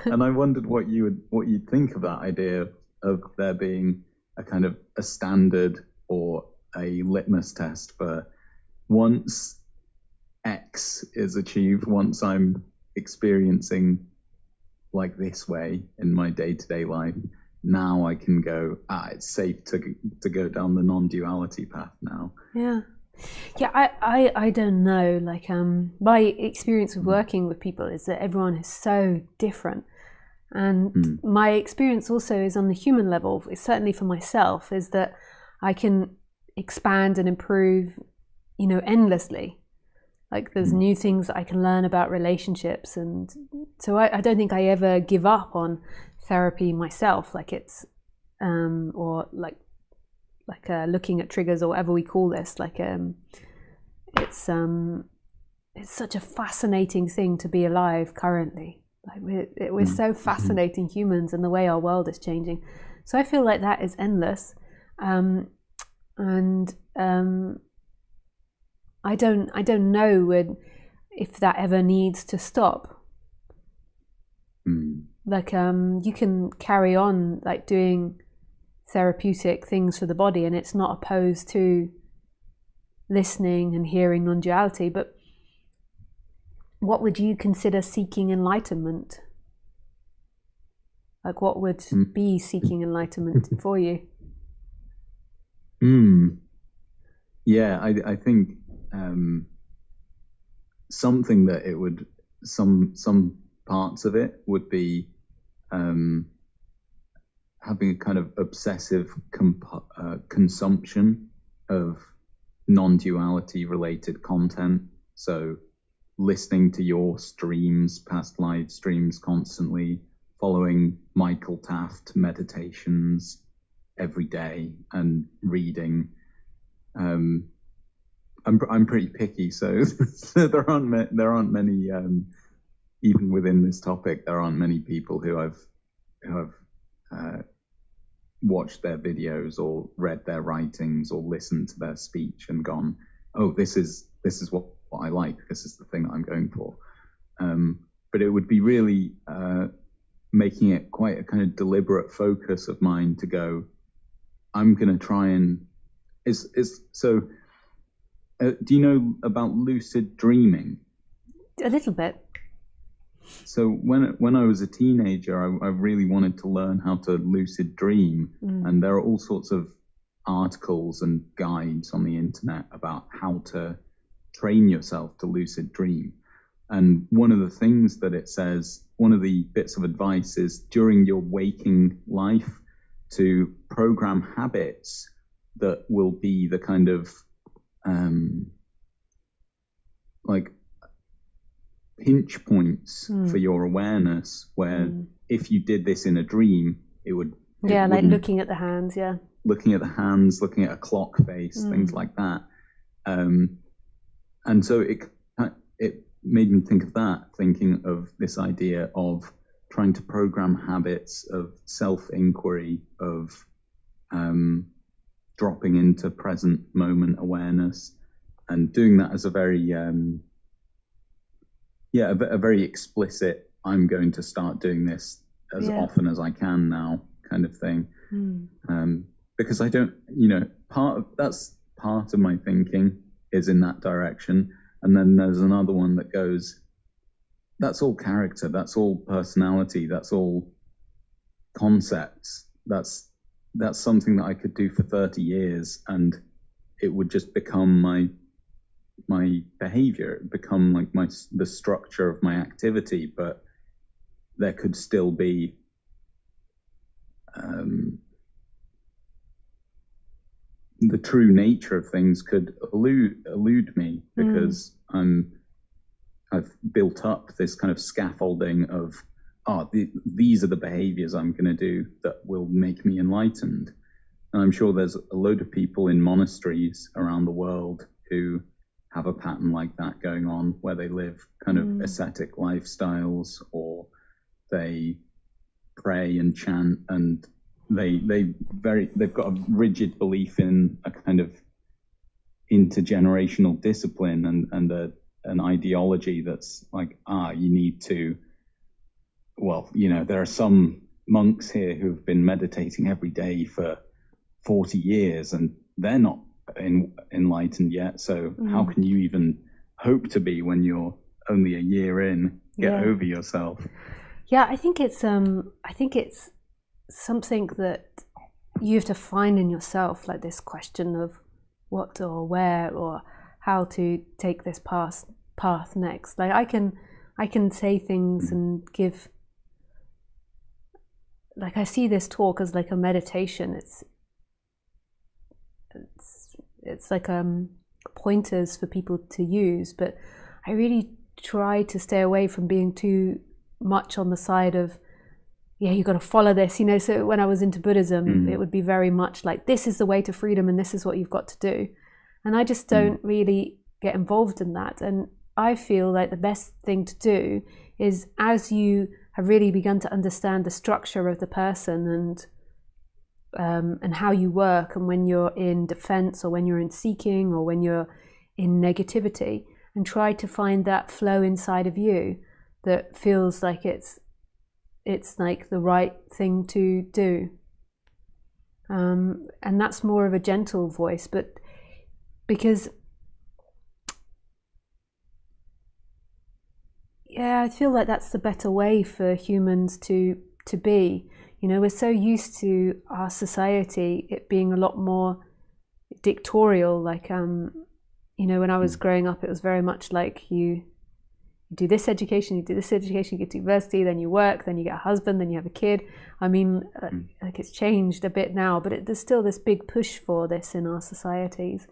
And I wondered what you'd think of that idea of there being a kind of a standard or a litmus test for once X is achieved, once I'm experiencing like this way in my day-to-day life, now I can go, it's safe to go down the non-duality path now. Yeah. I don't know. Like, my experience of working with people is that everyone is so different. And my experience also is on the human level, certainly for myself, is that I can expand and improve, endlessly. Like, there's new things that I can learn about relationships. And so I don't think I ever give up on therapy myself. Like, it's, or like looking at triggers or whatever we call this. Like, it's such a fascinating thing to be alive currently. Like, we're so fascinating humans, and the way our world is changing. So I feel like that is endless, and I don't know if that ever needs to stop. Like, you can carry on like doing therapeutic things for the body, and it's not opposed to listening and hearing non-duality, but what would you consider seeking enlightenment? Like, what would be seeking enlightenment for you? Yeah, I think something that it would, some parts of it would be having a kind of obsessive consumption of non-duality related content. So listening to your streams, past live streams constantly, following Michael Taft meditations every day, and reading. I'm pretty picky, so there aren't many, even within this topic, there aren't many people who have watched their videos or read their writings or listened to their speech and gone, oh, this is what I like, this is the thing that I'm going for. But it would be really making it quite a kind of deliberate focus of mine to go, I'm going to try and do you know about lucid dreaming? A little bit. So when I was a teenager, I really wanted to learn how to lucid dream, and there are all sorts of articles and guides on the internet about how to train yourself to lucid dream. And one of the things that it says, one of the bits of advice is during your waking life to program habits that will be the kind of like pinch points for your awareness, where if you did this in a dream, it would like looking at the hands, looking at a clock face, things like that. And so it made me think of that, thinking of this idea of trying to program habits of self-inquiry, of dropping into present moment awareness, and doing that as a very a very explicit, I'm going to start doing this as often as I can now kind of thing. Because I don't, that's part of my thinking is in that direction. And then there's another one that goes, that's all character, that's all personality, that's all concepts. That's something that I could do for 30 years and it would just become my behavior, it would become like the structure of my activity, but there could still be the true nature of things could elude me, because I've built up this kind of scaffolding of these are the behaviors I'm going to do that will make me enlightened. And I'm sure there's a load of people in monasteries around the world who have a pattern like that going on, where they live kind of ascetic lifestyles or they pray and chant, and they've got a rigid belief in a kind of intergenerational discipline and an ideology that's like, you need to, well, there are some monks here who've been meditating every day for 40 years and they're not enlightened yet, so how can you even hope to be when you're only a year in? Get over yourself. I think it's something that you have to find in yourself, like this question of what or where or how to take this path next. Like I can say things and give, like I see this talk as like a meditation. It's like pointers for people to use, but I really try to stay away from being too much on the side of, you got to follow this, So when I was into Buddhism, it would be very much like, this is the way to freedom and this is what you've got to do. And I just don't really get involved in that. And I feel like the best thing to do is, as you have really begun to understand the structure of the person and how you work, and when you're in defense or when you're in seeking or when you're in negativity, and try to find that flow inside of you that feels like it's like the right thing to do. And that's more of a gentle voice, but because I feel like that's the better way for humans to be. We're so used to our society, it being a lot more dictatorial, like when I was growing up, it was very much like you do this education, you do this education, you get to university, then you work, then you get a husband, then you have a kid. I mean, like it's changed a bit now, but there's still this big push for this in our societies.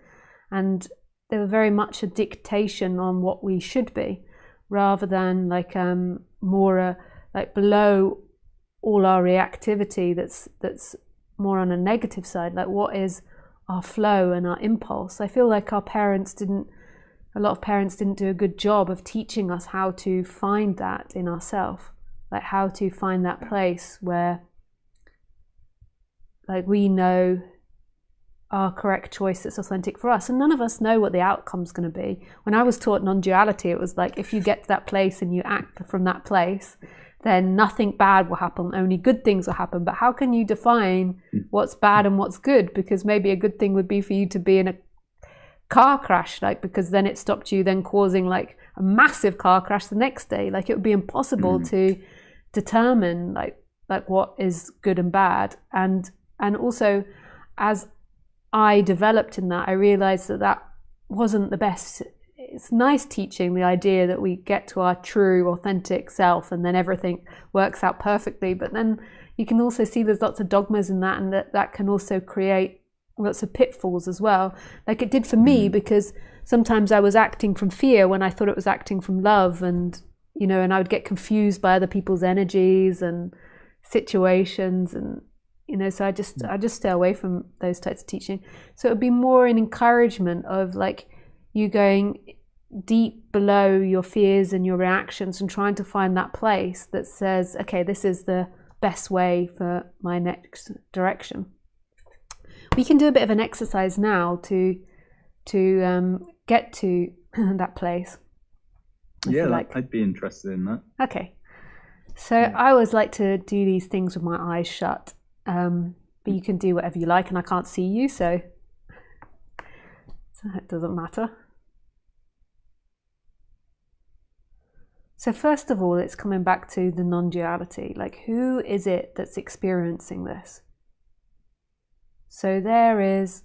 And there was very much a dictation on what we should be, rather than like more like below all our reactivity that's more on a negative side, like what is our flow and our impulse. I feel like a lot of parents didn't do a good job of teaching us how to find that in ourselves, like how to find that place where like we know our correct choice that's authentic for us. And none of us know what the outcome's going to be. When I was taught non-duality, it was like, if you get to that place and you act from that place, then nothing bad will happen, only good things will happen. But how can you define what's bad and what's good? Because maybe a good thing would be for you to be in a car crash, like, because then it stopped you then causing like a massive car crash the next day. Like it would be impossible to determine like what is good and bad. And also, as I developed in that, I realized that wasn't the best. It's nice teaching the idea that we get to our true, authentic self and then everything works out perfectly. But then you can also see there's lots of dogmas in that, and that can also create lots of pitfalls as well. Like it did for me, because sometimes I was acting from fear when I thought it was acting from love, and and I would get confused by other people's energies and situations, and so I just stay away from those types of teaching. So it would be more an encouragement of like you going deep below your fears and your reactions and trying to find that place that says, okay, this is the best way for my next direction. We can do a bit of an exercise now to get to that place. I'd be interested in that. Okay. So I always like to do these things with my eyes shut, but you can do whatever you like, and I can't see you, so it doesn't matter. So first of all, it's coming back to the non-duality. Like, who is it that's experiencing this? So there is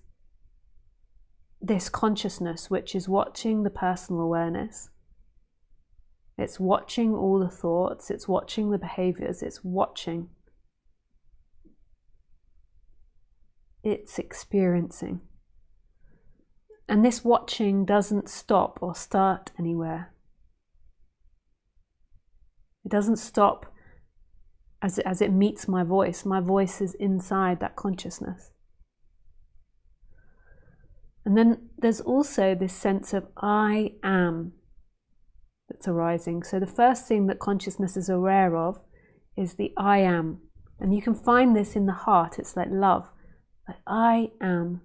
this consciousness which is watching the personal awareness. It's watching all the thoughts, it's watching the behaviors, it's watching. It's experiencing. And this watching doesn't stop or start anywhere. It doesn't stop as it meets my voice. My voice is inside that consciousness. And then there's also this sense of I am that's arising. So the first thing that consciousness is aware of is the I am. And you can find this in the heart. It's like love. Like, I am.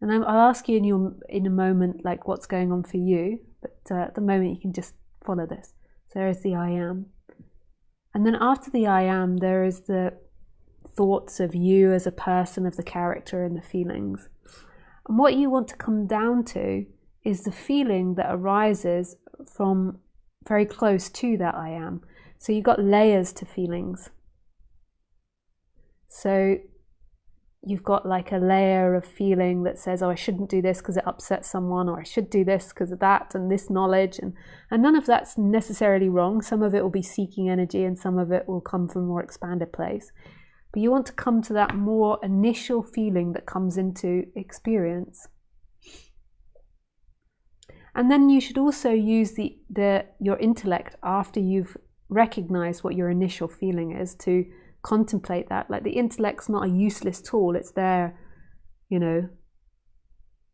And I'll ask you in a moment, like, what's going on for you. But at the moment, you can just follow this. So there is the I am. And then after the I am, there is the thoughts of you as a person, of the character and the feelings. And what you want to come down to is the feeling that arises from very close to that I am. So you've got layers to feelings. So you've got like a layer of feeling that says, oh, I shouldn't do this because it upsets someone, or I should do this because of that and this knowledge. And none of that's necessarily wrong. Some of it will be seeking energy and some of it will come from a more expanded place. But you want to come to that more initial feeling that comes into experience. And then you should also use your intellect after you've recognized what your initial feeling is to contemplate that. Like, the intellect's not a useless tool. It's there,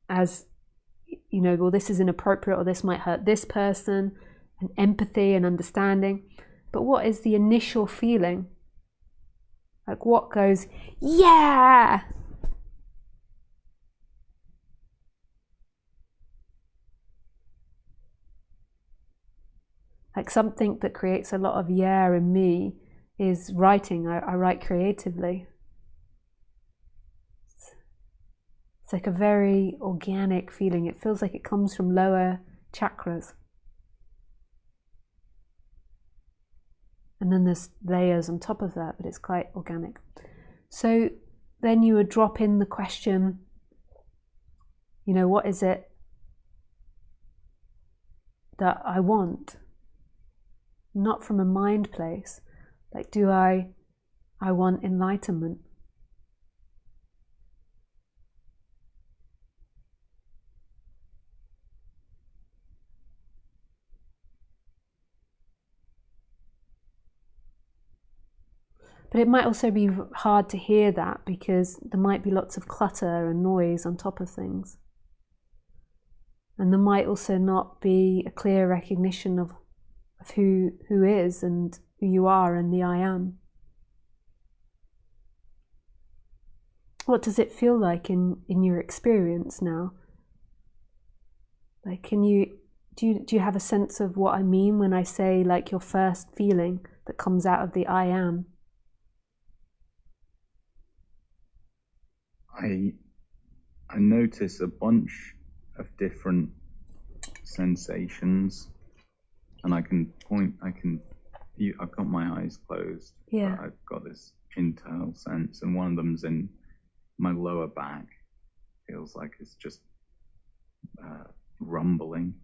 as, well, this is inappropriate, or this might hurt this person, and empathy and understanding. But what is the initial feeling? Like, what goes, yeah! Like, something that creates a lot of yeah in me is writing. I write creatively. It's like a very organic feeling. It feels like it comes from lower chakras. And then there's layers on top of that, but it's quite organic. So then you would drop in the question, what is it that I want? Not from a mind place. Like, do I want enlightenment? But it might also be hard to hear that because there might be lots of clutter and noise on top of things. And there might also not be a clear recognition of who is and who you are and the I am. What does it feel like in your experience now? Like, do you have a sense of what I mean when I say, like, your first feeling that comes out of the I am? I notice a bunch of different sensations, and I've got my eyes closed. Yeah. I've got this internal sense, and one of them's in my lower back. Feels like it's just rumbling.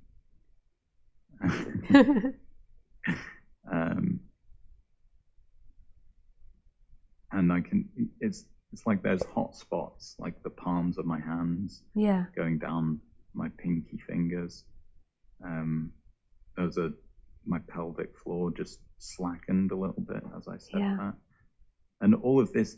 And it's like there's hot spots, like the palms of my hands, going down my pinky fingers. My pelvic floor just slackened a little bit as I said that. And all of this,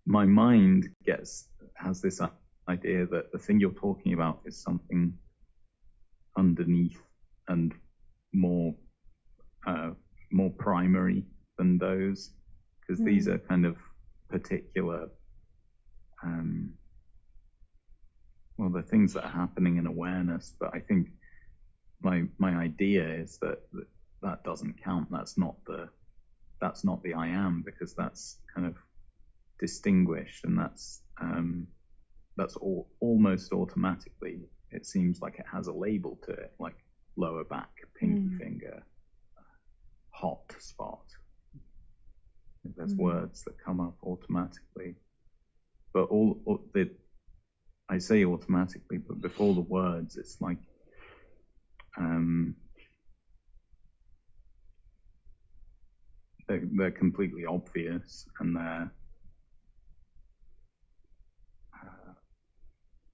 my mind has this idea that the thing you're talking about is something underneath and more primary than those, because these are kind of particular the things that are happening in awareness. But I think my idea is that doesn't count. That's not the I am, because that's kind of distinguished, and that's almost automatically, it seems like it has a label to it, like lower back, pinky finger, hot spot. There's words that come up automatically, but I say automatically, but before the words, it's like they're completely obvious, and they're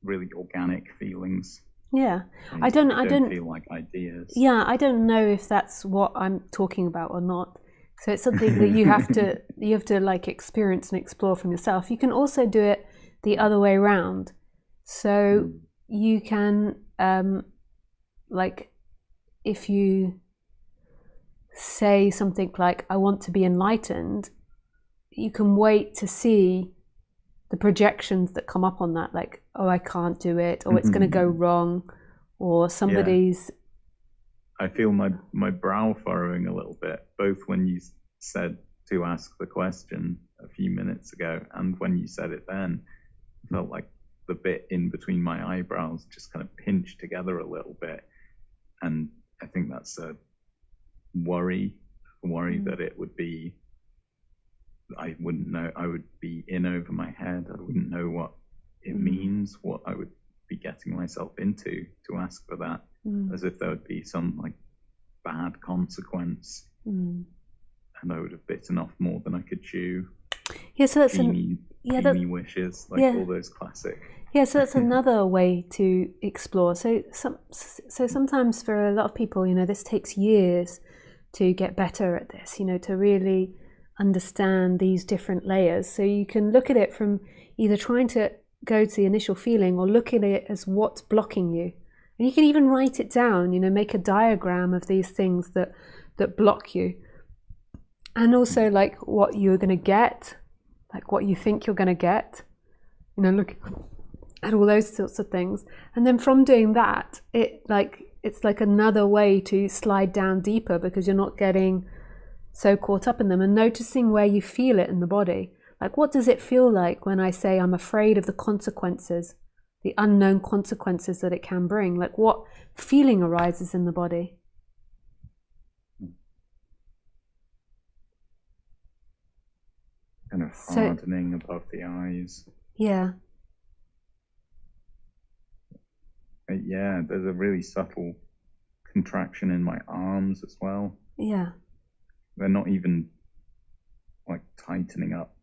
really organic feelings. Yeah, I don't feel like ideas. Yeah, I don't know if that's what I'm talking about or not. So it's something that you have to like experience and explore from yourself. You can also do it the other way around. So you can like if you say something like, I want to be enlightened, you can wait to see the projections that come up on that, like, oh, I can't do it, or it's going to go wrong, or somebody's... I feel my brow furrowing a little bit, both when you said to ask the question a few minutes ago and when you said it then. It felt like the bit in between my eyebrows just kind of pinched together a little bit. And I think that's a worry that it would be, I wouldn't know, I would be in over my head. I wouldn't know what it means, what I would be getting myself into to ask for that, as if there would be some like bad consequence. And I would have bitten off more than I could chew. Yeah, so that's dreamy wishes, like all those classic. Yeah, so that's another way to explore. So sometimes for a lot of people, this takes years to get better at this, to really understand these different layers. So you can look at it from either trying to go to the initial feeling or look at it as what's blocking you. And you can even write it down, make a diagram of these things that block you. And also like what you're going to get, like what you think you're going to get, look at all those sorts of things. And then from doing that, it's like another way to slide down deeper, because you're not getting so caught up in them, and noticing where you feel it in the body. Like, what does it feel like when I say I'm afraid of the consequences, the unknown consequences that it can bring? Like, what feeling arises in the body? Kind of hardening above the eyes. Yeah. Yeah, there's a really subtle contraction in my arms as well. Yeah. They're not even like tightening up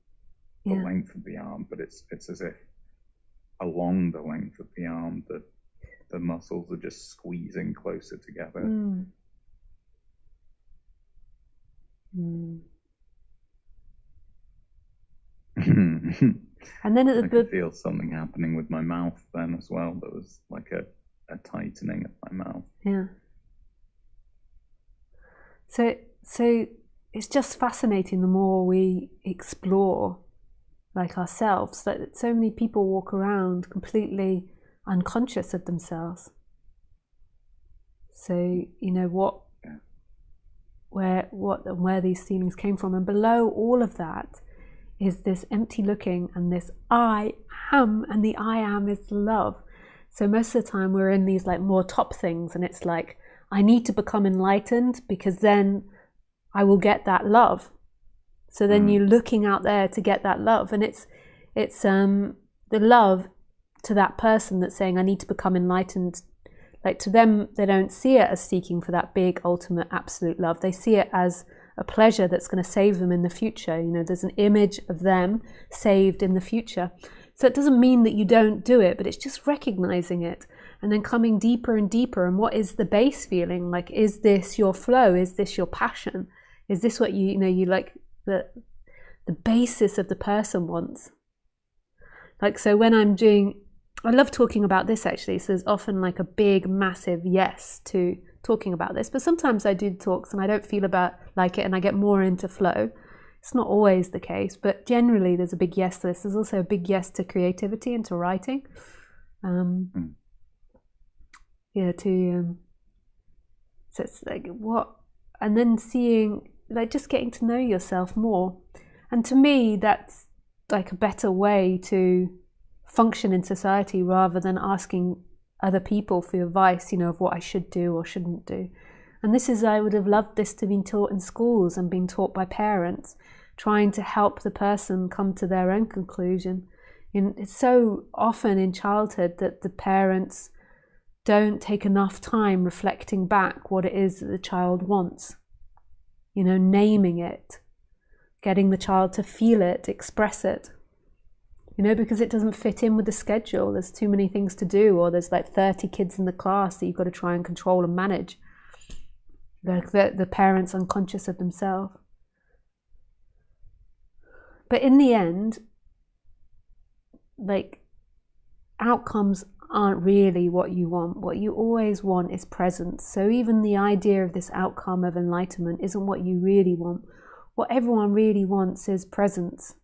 the length of the arm, but it's as if along the length of the arm the muscles are just squeezing closer together. And then I could feel something happening with my mouth then as well. There was like a tightening of my mouth. Yeah. So it's just fascinating the more we explore like ourselves, that so many people walk around completely unconscious of themselves. So where these feelings came from, and below all of that is this empty looking and this I am, and the I am is love. So most of the time we're in these like more top things, and it's like, I need to become enlightened because then I will get that love. So then you're looking out there to get that love, and it's the love to that person that's saying, I need to become enlightened. Like, to them, they don't see it as seeking for that big, ultimate, absolute love. They see it as a pleasure that's going to save them in the future. There's an image of them saved in the future. So it doesn't mean that you don't do it, but it's just recognizing it and then coming deeper and deeper. And what is the base feeling? Like, is this your flow? Is this your passion? Is this what you like the basis of the person wants? Like, so when I love talking about this actually. So there's often like a big, massive yes to talking about this, but sometimes I do talks and I don't feel like it, and I get more into flow. It's not always the case, but generally there's a big yes to this. There's also a big yes to creativity and to writing. So it's like what, and then seeing, like, just getting to know yourself more. And to me, that's like a better way to function in society, rather than asking other people for advice, of what I should do or shouldn't do. And I would have loved this to be taught in schools and being taught by parents, trying to help the person come to their own conclusion. It's so often in childhood that the parents don't take enough time reflecting back what it is that the child wants. Naming it, getting the child to feel it, express it. Because it doesn't fit in with the schedule. There's too many things to do, or there's like 30 kids in the class that you've got to try and control and manage. The parents unconscious of themselves. But in the end, like, outcomes aren't really what you want. What you always want is presence. So even the idea of this outcome of enlightenment isn't what you really want. What everyone really wants is presence.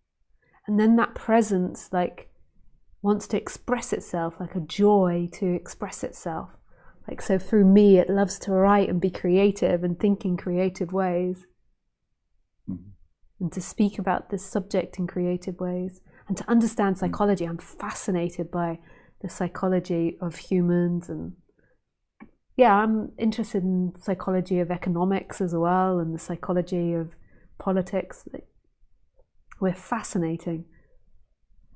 And then that presence like wants to express itself, like a joy to express itself. Like, so through me, it loves to write and be creative and think in creative ways. And to speak about this subject in creative ways. And to understand psychology. I'm fascinated by the psychology of humans. And yeah, I'm interested in psychology of economics as well, and the psychology of politics. We're fascinating.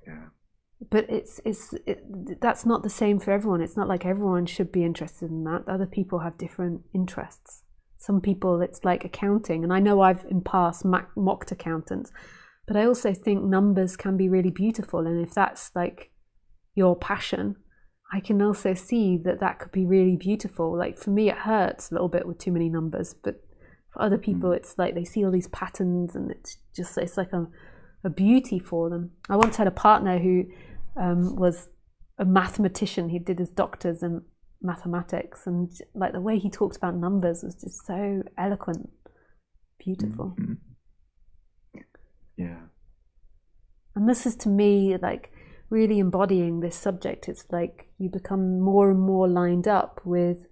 Yeah. But that's not the same for everyone. It's not like everyone should be interested in that. Other people have different interests. Some people, it's like accounting. And I know I've in past mocked accountants, but I also think numbers can be really beautiful. And if that's like your passion, I can also see that that could be really beautiful. Like for me, it hurts a little bit with too many numbers, but for other people, it's like they see all these patterns and it's like a beauty for them. I once had a partner who was a mathematician. He did his doctor's in mathematics, and like the way he talked about numbers was just so eloquent, beautiful. Yeah. And this is to me like really embodying this subject. It's like you become more and more lined up with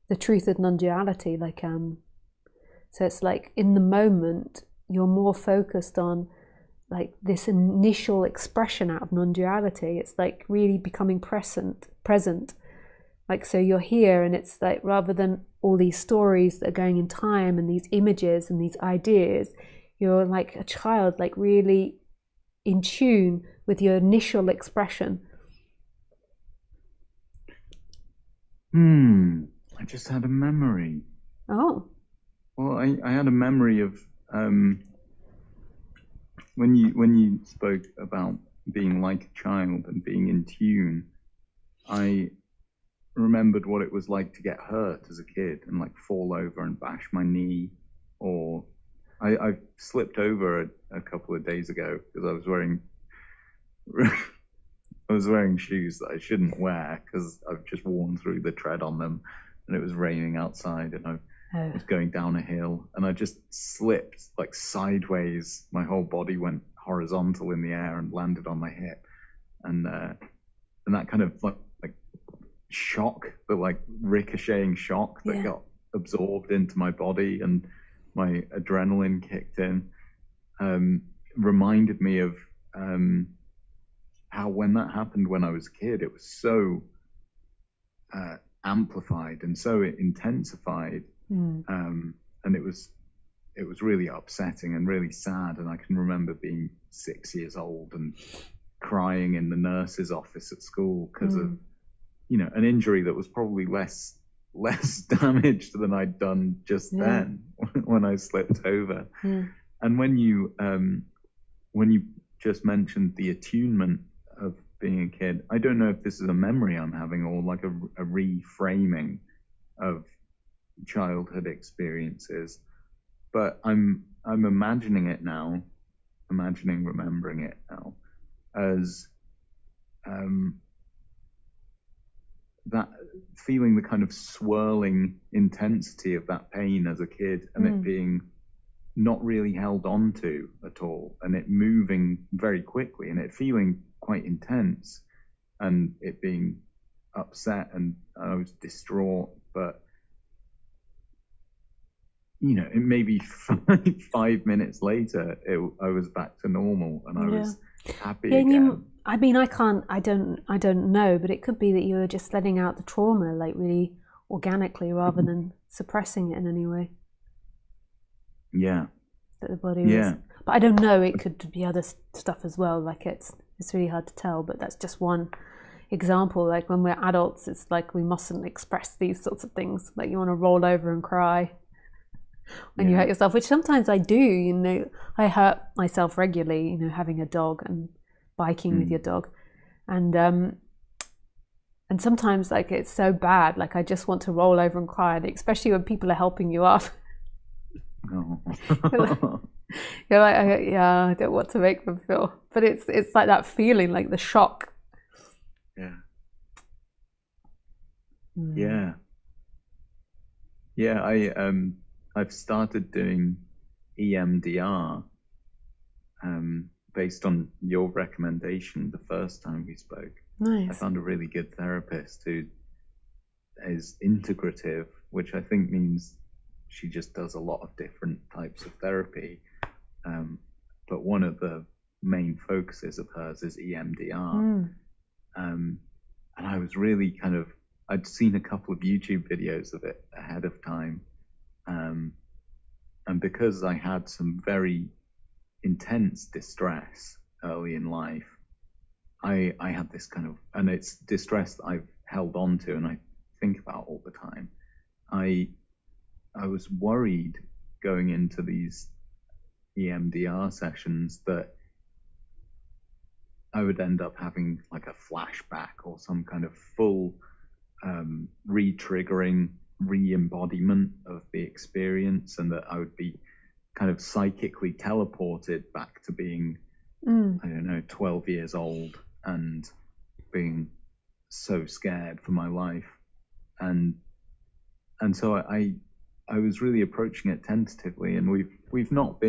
the truth of non-duality. Like so it's like in the moment you're more focused on like this initial expression out of non-duality. It's like really becoming present. Like, so you're here, and it's like, rather than all these stories that are going in time and these images and these ideas, you're like a child, like really in tune with your initial expression. I just had a memory. Oh. Well, I had a memory of when you spoke about being like a child and being in tune. I remembered what it was like to get hurt as a kid and like fall over and bash my knee, or I slipped over a couple of days ago because I was wearing shoes that I shouldn't wear because I've just worn through the tread on them, and it was raining outside, and I was going down a hill, and I just slipped like sideways. My whole body went horizontal in the air and landed on my hip, and that kind of like shock, the like ricocheting shock that got absorbed into my body, and my adrenaline kicked in, reminded me of how when that happened when I was a kid, it was so amplified and so intensified, and it was really upsetting and really sad. And I can remember being 6 years old and crying in the nurse's office at school because of an injury that was probably less damaged than I'd done just then when I slipped over. And when you just mentioned the attunement of being a kid, I don't know if this is a memory I'm having or like a reframing of childhood experiences, but I'm imagining it now, remembering it now as that feeling, the kind of swirling intensity of that pain as a kid, and it being not really held on to at all, and it moving very quickly, and it feeling quite intense, and it being upset, and I was distraught, but it may be 5 minutes later, I was back to normal, and I was happy again. I don't know, but it could be that you were just letting out the trauma, like really organically, rather than suppressing it in any way. Yeah. That the body was. But I don't know, it could be other stuff as well. Like it's really hard to tell, but that's just one example. Like when we're adults, it's like we mustn't express these sorts of things. Like you want to roll over and cry when you hurt yourself, which sometimes I do. I hurt myself regularly, having a dog and biking with your dog, and sometimes like it's so bad, like I just want to roll over and cry, and especially when people are helping you up. You're like, I don't want to make them feel, but it's like that feeling, like the shock. Yeah. I've started doing EMDR based on your recommendation the first time we spoke. Nice. I found a really good therapist who is integrative, which I think means she just does a lot of different types of therapy. But one of the main focuses of hers is EMDR. And I was really I'd seen a couple of YouTube videos of it ahead of time. And because I had some very intense distress early in life, I had this and it's distress that I've held on to and I think about all the time. I was worried going into these EMDR sessions that I would end up having like a flashback or some kind of full re-triggering, re-embodiment of the experience, and that I would be kind of psychically teleported back to being, 12 years old and being so scared for my life. And so I was really approaching it tentatively, and we've not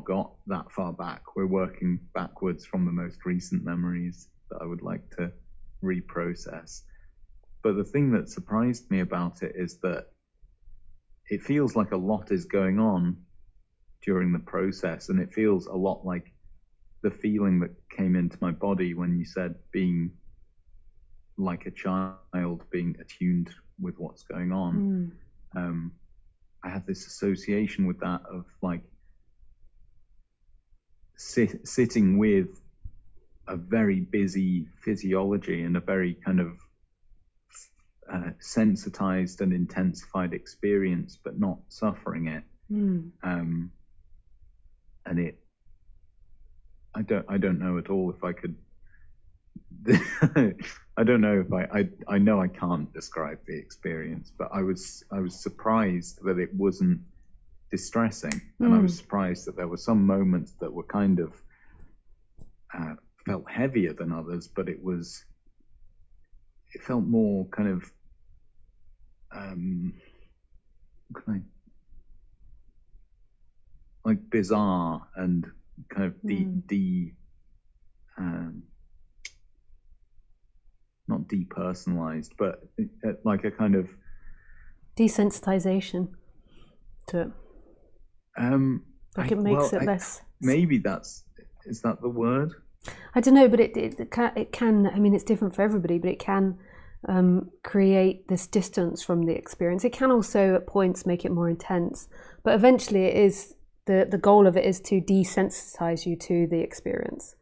got that far back. We're working backwards from the most recent memories that I would like to reprocess. But the thing that surprised me about it is that it feels like a lot is going on during the process, and it feels a lot like the feeling that came into my body when you said being like a child, being attuned with what's going on. I had this association with that of like sitting with a very busy physiology and a very kind of sensitized and intensified experience, but not suffering it. And I don't know at all if I could. I don't know if I know I can't describe the experience, but I was surprised that it wasn't distressing, and I was surprised that there were some moments that were kind of felt heavier than others, but it felt more kind of like bizarre and kind of not depersonalized, but like a kind of desensitization to it. Like it makes it less. Maybe is that the word? I don't know, but it can. I mean, it's different for everybody, but it can create this distance from the experience. It can also, at points, make it more intense. But eventually, it is the goal of it is to desensitize you to the experience.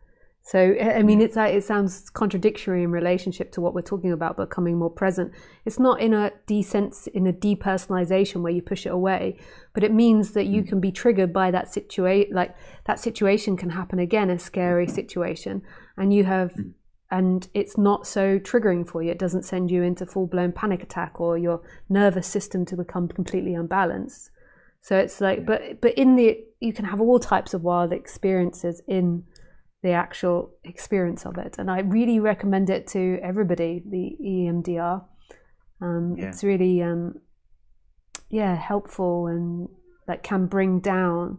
So, I mean, it sounds contradictory in relationship to what we're talking about, becoming more present. It's not in a depersonalization where you push it away, but it means that you can be triggered by that situation. Like that situation can happen again, a scary situation, and and it's not so triggering for you. It doesn't send you into full-blown panic attack or your nervous system to become completely unbalanced. So it's like, but you can have all types of wild experiences in the actual experience of it, and I really recommend it to everybody, the EMDR. It's really helpful, and that can bring down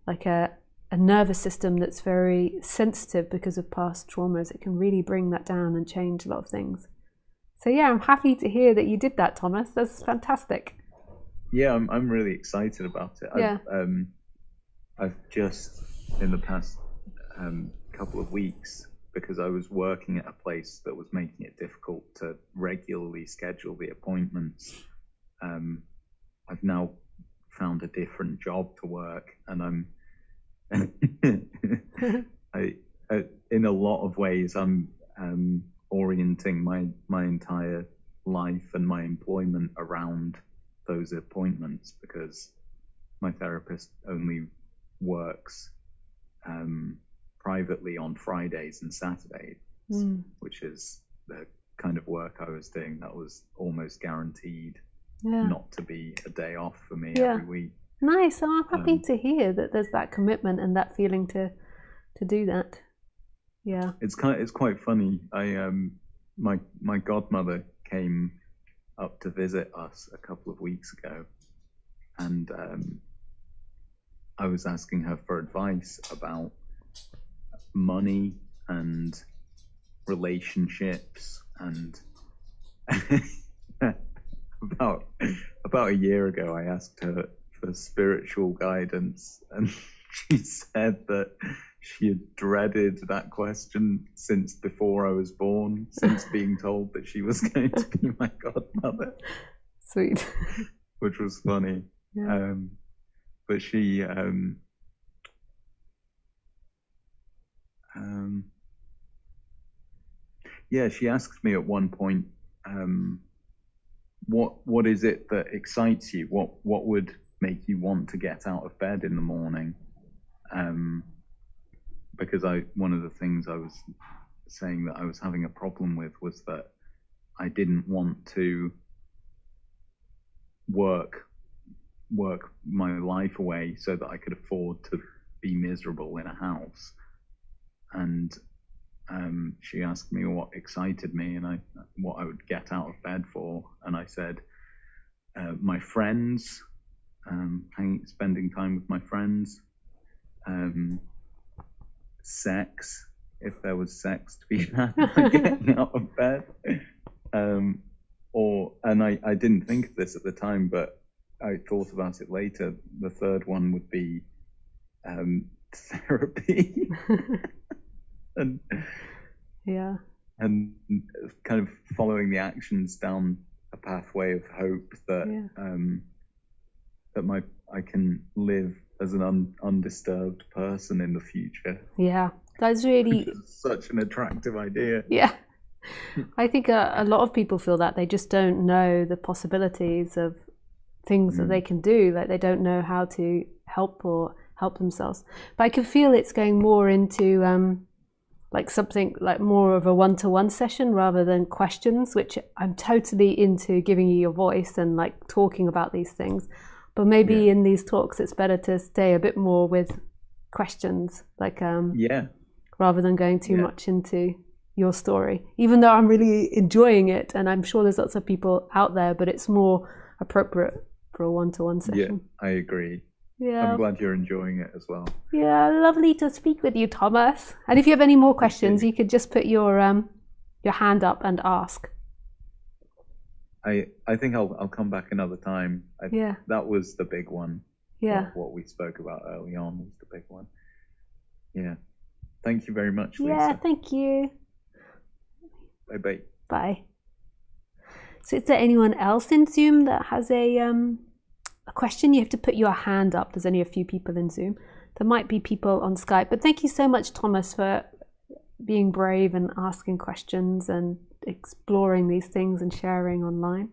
like a nervous system that's very sensitive because of past traumas. It can really bring that down and change a lot of things. So I'm happy to hear that you did that, Thomas. That's fantastic. I'm really excited about it. I've just in the past couple of weeks, because I was working at a place that was making it difficult to regularly schedule the appointments. I've now found a different job to work, and I'm in a lot of ways I'm orienting my entire life and my employment around those appointments, because my therapist only works privately on Fridays and Saturdays, which is the kind of work I was doing that was almost guaranteed not to be a day off for me every week. Nice. So I'm happy to hear that there's that commitment and that feeling to do that. Yeah. It's quite funny. my godmother came up to visit us a couple of weeks ago, and I was asking her for advice about money and relationships, and about a year ago I asked her for spiritual guidance, and she said that she had dreaded that question since before I was born, since being told that she was going to be my godmother. Sweet. Which was funny. Yeah. But she she asked me at one point, what is it that excites you? What would make you want to get out of bed in the morning? Because one of the things I was saying that I was having a problem with was that I didn't want to work my life away so that I could afford to be miserable in a house. And she asked me what excited me and what I would get out of bed for, and I said my friends, spending time with my friends, sex, if there was sex to be had by getting out of bed, and I didn't think of this at the time, but I thought about it later. The third one would be therapy. and kind of following the actions down a pathway of hope that that I can live as an undisturbed person in the future. Yeah, that's really such an attractive idea. Yeah, I think a lot of people feel that they just don't know the possibilities of things that they can do. Like they don't know how to help themselves. But I can feel it's going more into like something like more of a one-to-one session rather than questions, which I'm totally into, giving you your voice and like talking about these things. But maybe in these talks, it's better to stay a bit more with questions, like rather than going too much into your story. Even though I'm really enjoying it, and I'm sure there's lots of people out there, but it's more appropriate for a one-to-one session. Yeah, I agree. Yeah, I'm glad you're enjoying it as well. Yeah, lovely to speak with you, Thomas. And if you have any more questions, you could just put your hand up and ask. I think I'll come back another time. That was the big one. Yeah. What we spoke about early on was the big one. Yeah. Thank you very much, Lisa. Yeah, thank you. Bye-bye. Bye. So is there anyone else in Zoom that has a question? You have to put your hand up. There's only a few people in Zoom. There might be people on Skype. But thank you so much, Thomas, for being brave and asking questions and exploring these things and sharing online.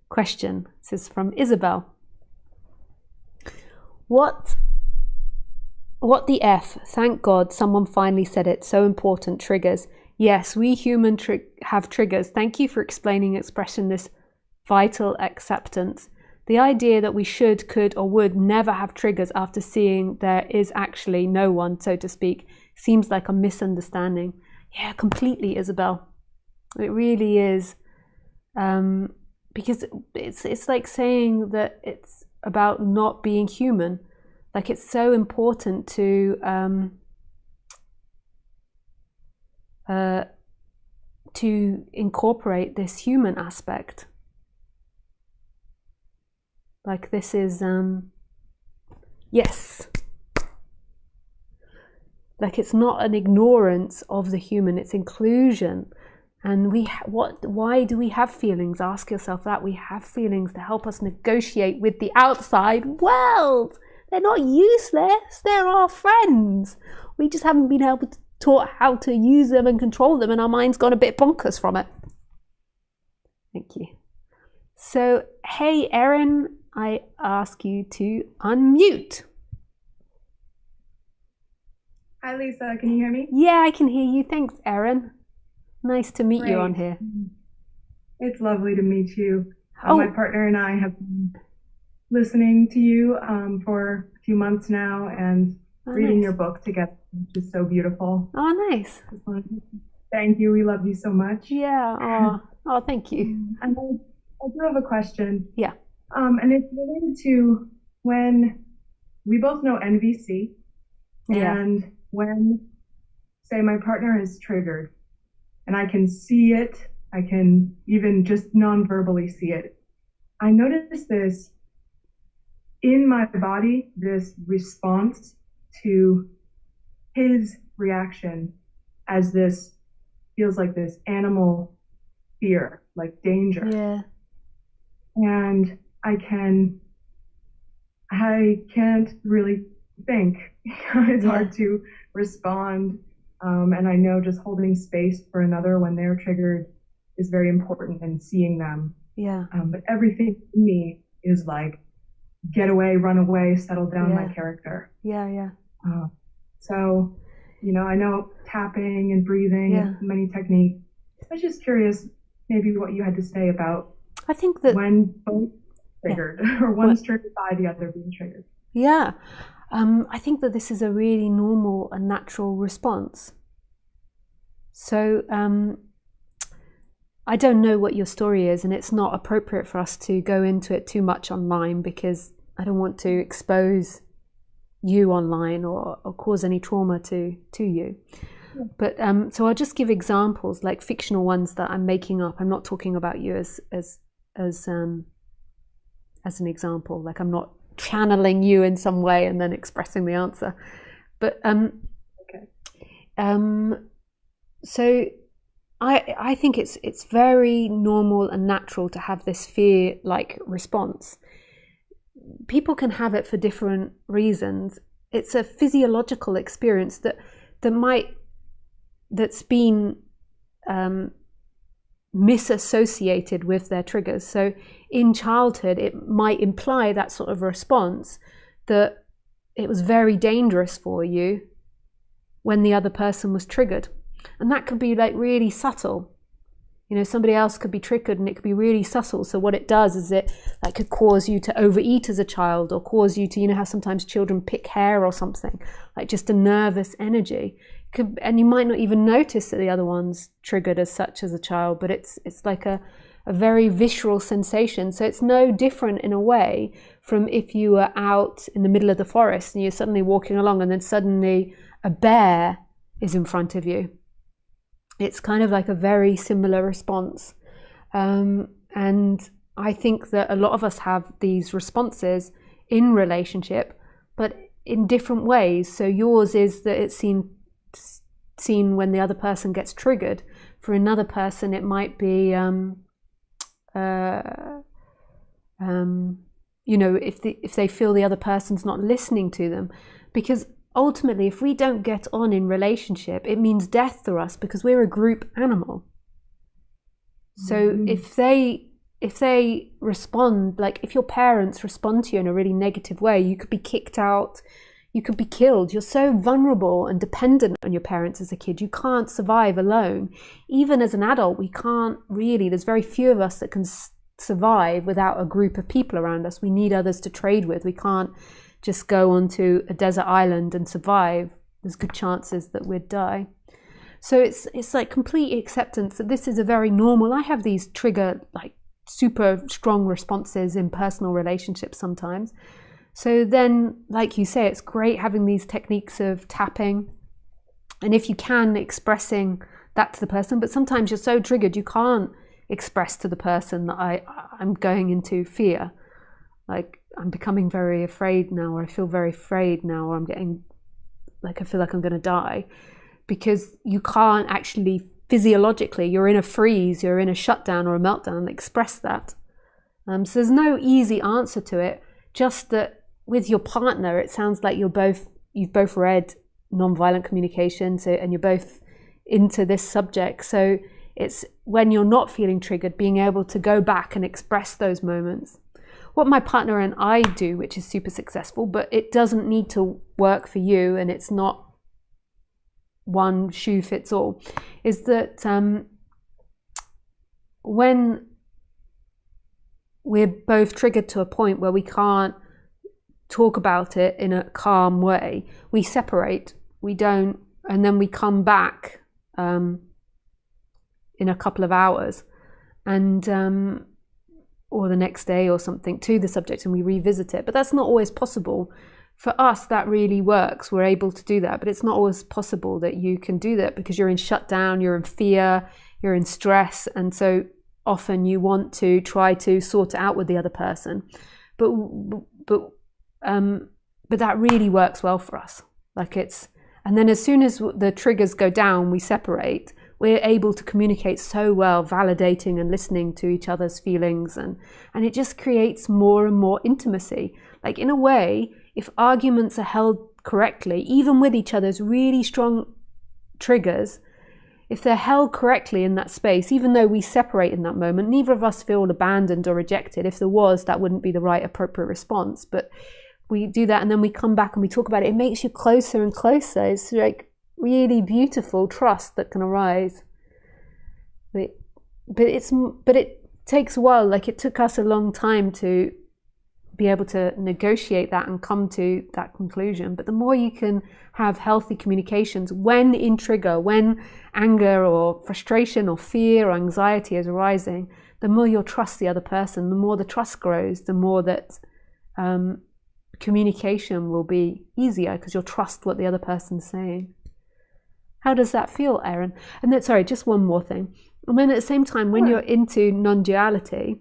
Question. This is from Isabel. What the F? Thank God someone finally said it. So important. Triggers. Yes, we humans have triggers. Thank you for expressing this vital acceptance. The idea that we should, could, or would never have triggers after seeing there is actually no one, so to speak, seems like a misunderstanding. Yeah, completely, Isabel. It really is. Because it's like saying that it's about not being human. Like it's so important to incorporate this human aspect. Like this is yes. Like it's not an ignorance of the human, it's inclusion. And why do we have feelings? Ask yourself that. We have feelings to help us negotiate with the outside world. They're not useless. They're our friends. We just haven't been able to taught how to use them and control them, and our mind's gone a bit bonkers from it. Thank you. So, hey, Erin, I ask you to unmute. Hi, Lisa. Can you hear me? Yeah, I can hear you. Thanks, Erin. Nice to meet you on here. It's lovely to meet you. My partner and I have been listening to you for a few months now and reading your book together, which is so beautiful. Oh, nice. Just wanted to thank you. We love you so much. Yeah. Oh, thank you. And I do have a question. Yeah. And it's related to when we both know NVC, and when, say, my partner is triggered, and I can see it, I can even just non-verbally see it. I notice this in my body, this response to his reaction as this feels like this animal fear, like danger. Yeah. And I can't really think. It's hard to respond. And I know just holding space for another when they're triggered is very important, and seeing them. Yeah. But everything in me is like, get away, run away, settle down my character. Yeah. So, I know tapping and breathing and many techniques. I was just curious maybe what you had to say about I think that when both triggered or one's triggered by the other being triggered. Yeah. I think that this is a really normal and natural response. So I don't know what your story is, and it's not appropriate for us to go into it too much online because I don't want to expose you online or cause any trauma to you. Yeah. But so I'll just give examples, like fictional ones that I'm making up. I'm not talking about you as an example. Like I'm not channeling you in some way and then expressing the answer. But so I think it's very normal and natural to have this fear-like response. People can have it for different reasons. It's a physiological experience that's been misassociated with their triggers. So in childhood, it might imply that sort of response that it was very dangerous for you when the other person was triggered. And that could be like really subtle. Somebody else could be triggered and it could be really subtle. So what it does is it like could cause you to overeat as a child, or cause you to, how sometimes children pick hair or something, like just a nervous energy. And you might not even notice that the other one's triggered as such as a child, but it's like a very visceral sensation. So it's no different in a way from if you were out in the middle of the forest and you're suddenly walking along and then suddenly a bear is in front of you. It's kind of like a very similar response. And I think that a lot of us have these responses in relationship, but in different ways. So yours is that it's seen when the other person gets triggered. For another person, it might be, if they feel the other person's not listening to them. Because ultimately, if we don't get on in relationship, it means death to us because we're a group animal. So if they respond, like if your parents respond to you in a really negative way, you could be kicked out, you could be killed. You're so vulnerable and dependent on your parents as a kid. You can't survive alone. Even as an adult, we can't really, there's very few of us that can survive without a group of people around us. We need others to trade with. We can't just go onto a desert island and survive. There's good chances that we'd die. So it's like complete acceptance that this is a very normal, I have these trigger like super strong responses in personal relationships sometimes. So then, like you say, it's great having these techniques of tapping. And if you can, expressing that to the person, but sometimes you're so triggered, you can't express to the person that I'm going into fear. Like, I'm becoming very afraid now, or I feel very afraid now, or I'm getting like, I feel like I'm going to die, because you can't actually physiologically, you're in a freeze, you're in a shutdown or a meltdown, express that. So there's no easy answer to it, just that with your partner, it sounds like you've both read non-violent communication, and you're both into this subject. So it's when you're not feeling triggered, being able to go back and express those moments. What my partner and I do, which is super successful, but it doesn't need to work for you, and it's not one shoe fits all, is that when we're both triggered to a point where we can't talk about it in a calm way, we separate, we don't, and then we come back in a couple of hours, and or the next day or something, to the subject, and we revisit it. But that's not always possible. For us, that really works. We're able to do that, but it's not always possible that you can do that because you're in shutdown, you're in fear, you're in stress, and so often you want to try to sort it out with the other person. But that really works well for us. Like it's, and then as soon as the triggers go down, we separate. We're able to communicate so well, validating and listening to each other's feelings, and it just creates more and more intimacy. Like in a way, if arguments are held correctly, even with each other's really strong triggers, if they're held correctly in that space, even though we separate in that moment, neither of us feel abandoned or rejected. If there was, that wouldn't be the right appropriate response. But we do that, and then we come back and we talk about it. It makes you closer and closer. It's like really beautiful trust that can arise. But it takes a while. Like it took us a long time to be able to negotiate that and come to that conclusion. But the more you can have healthy communications when in trigger, when anger or frustration or fear or anxiety is arising, the more you'll trust the other person, the more the trust grows, the more that communication will be easier because you'll trust what the other person's saying. How does that feel, Erin? And then, sorry, just one more thing. And then at the same time, when you're into non-duality,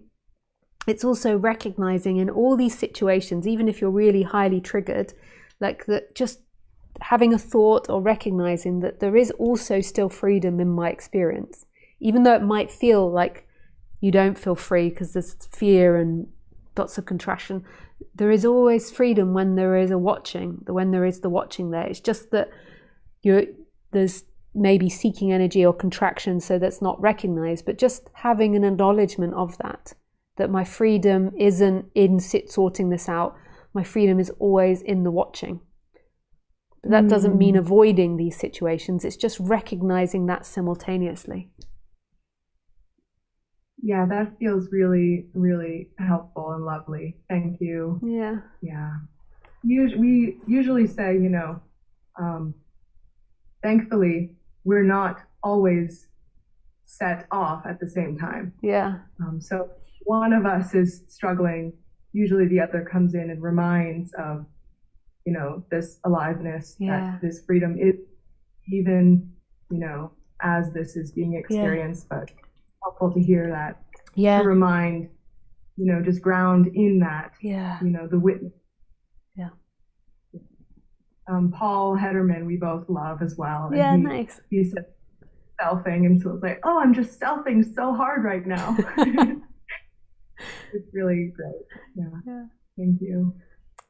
it's also recognizing in all these situations, even if you're really highly triggered, like that, just having a thought or recognizing that there is also still freedom in my experience, even though it might feel like you don't feel free because there's fear and lots of contraction. There is always freedom when there is when there is the watching there. It's just that there's maybe seeking energy or contraction, so that's not recognized, but just having an acknowledgement of that my freedom isn't in sorting this out. My freedom is always in the watching. But that doesn't mean avoiding these situations. It's just recognizing that simultaneously. Yeah, that feels really, really helpful and lovely. Thank you. Yeah. Yeah. We usually say, thankfully, we're not always set off at the same time. Yeah. So one of us is struggling, usually the other comes in and reminds of, this aliveness, that this freedom is even, as this is being experienced, but helpful to hear that, to remind, just ground in that, the witness. Yeah. Paul Hederman, we both love as well. And nice. He said selfing, and so it's like, oh, I'm just selfing so hard right now. It's really great. Yeah. Thank you.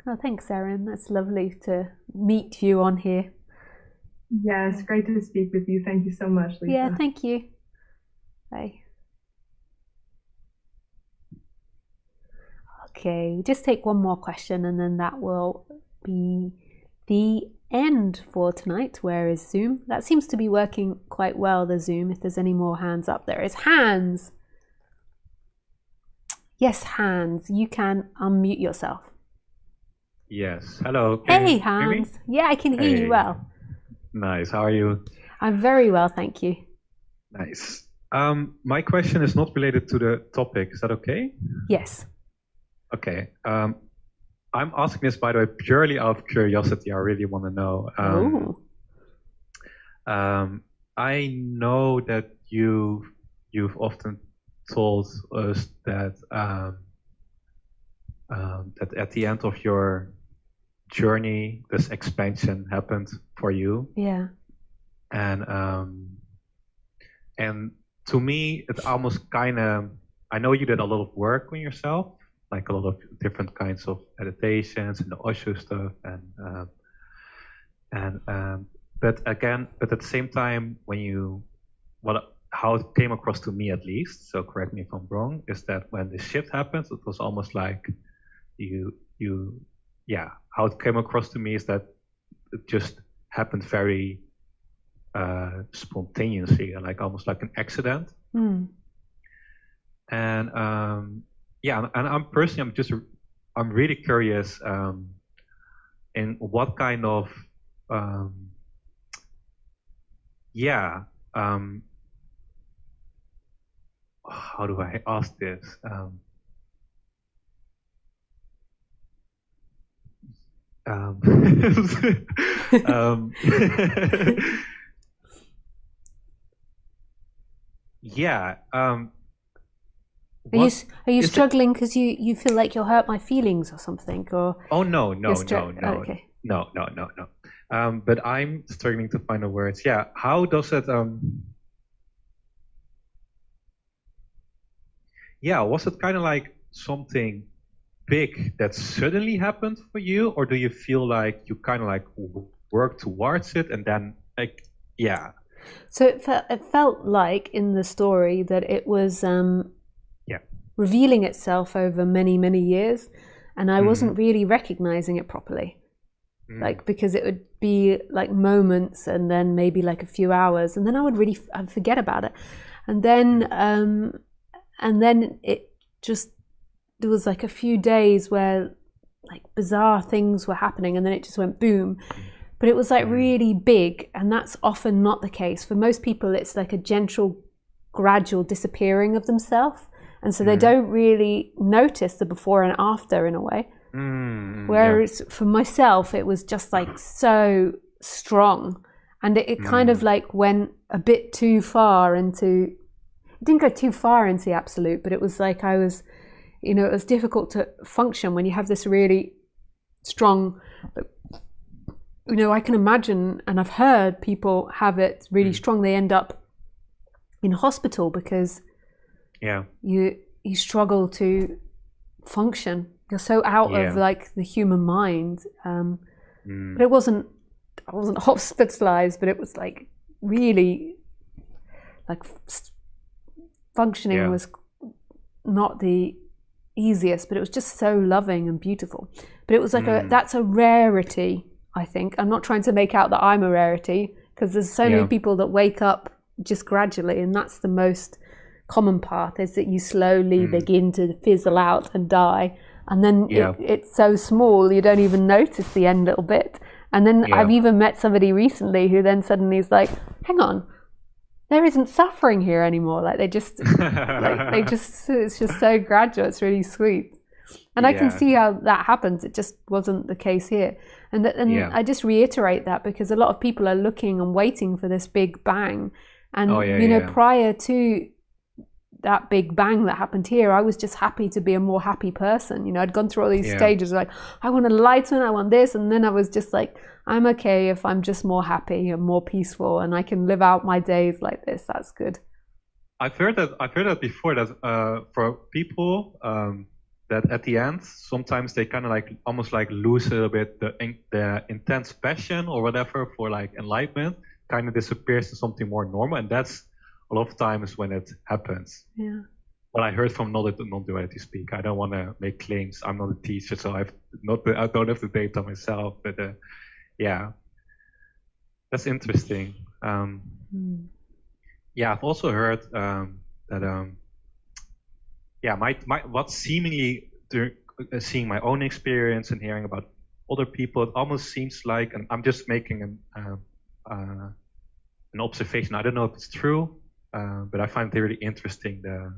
Oh, thanks, Erin. That's lovely to meet you on here. Yes, great to speak with you. Thank you so much, Lisa. Yeah, thank you. Bye. Okay, just take one more question and then that will be the end for tonight. Where is Zoom? That seems to be working quite well, the Zoom. If there's any more hands up, there is hands. Yes, Hans, you can unmute yourself. Yes, hello. Hey, Hans. Yeah, I can hear you well. Nice, how are you? I'm very well, thank you. Nice. My question is not related to the topic, is that okay? Yes. Okay. I'm asking this, by the way, purely out of curiosity. I really want to know. I know that you've often told us that that at the end of your journey, this expansion happened for you. Yeah. And to me, it's almost kind of, I know you did a lot of work on yourself, like a lot of different kinds of meditations and the Osho stuff, but at the same time, how it came across to me at least, so correct me if I'm wrong, is that when the shift happened, it was almost like how it came across to me is that it just happened very spontaneously, and like almost like an accident. And yeah, and I'm really curious in what kind of yeah how do I ask this? Um, yeah. Are you struggling because you feel like you'll hurt my feelings or something, or? Oh no. Okay. No. But I'm struggling to find the words. Yeah. How does it? Yeah. Was it kind of like something big that suddenly happened for you, or do you feel like you kind of like work towards it and then like yeah? So it felt like in the story that it was revealing itself over many, many years, and I wasn't really recognizing it properly. Like, because it would be like moments and then maybe like a few hours, and then I'd forget about it. And then it just, there was like a few days where like bizarre things were happening, and then it just went boom. But it was like really big, and that's often not the case. For most people, it's like a gentle, gradual disappearing of themselves. And so they don't really notice the before and after in a way. Whereas for myself, it was just like so strong. And it kind of like went a bit too far into, it didn't go too far into the absolute, but it was like I was, it was difficult to function when you have this really strong, I can imagine, and I've heard people have it really strong. They end up in hospital because you struggle to function. You're so out of like the human mind. But I wasn't hospitalized, but it was like really like functioning was not the easiest, but it was just so loving and beautiful. But it was like that's a rarity, I think. I'm not trying to make out that I'm a rarity, because there's so many people that wake up just gradually, and that's the most common path, is that you slowly begin to fizzle out and die, and then it's so small you don't even notice the end little bit. And then I've even met somebody recently who then suddenly is like, hang on, there isn't suffering here anymore. Like it's just so gradual. It's really sweet. And I can see how that happens. It just wasn't the case here. And I just reiterate that because a lot of people are looking and waiting for this big bang. And, prior to that big bang that happened here, I was just happy to be a more happy person. I'd gone through all these stages like, I want enlightenment, I want this. And then I was just like, I'm okay if I'm just more happy and more peaceful, and I can live out my days like this. That's good. I've heard that before, that for people, that at the end, sometimes they kind of like almost like lose a little bit the intense passion or whatever for like enlightenment, kind of disappears to something more normal. And that's a lot of times when it happens. Yeah. Well, I heard from non-duality speak. I don't want to make claims. I'm not a teacher, so I don't have the data myself. But that's interesting. Yeah, I've also heard that what seemingly seeing my own experience and hearing about other people, it almost seems like, and I'm just making an observation. I don't know if it's true, but I find it really interesting the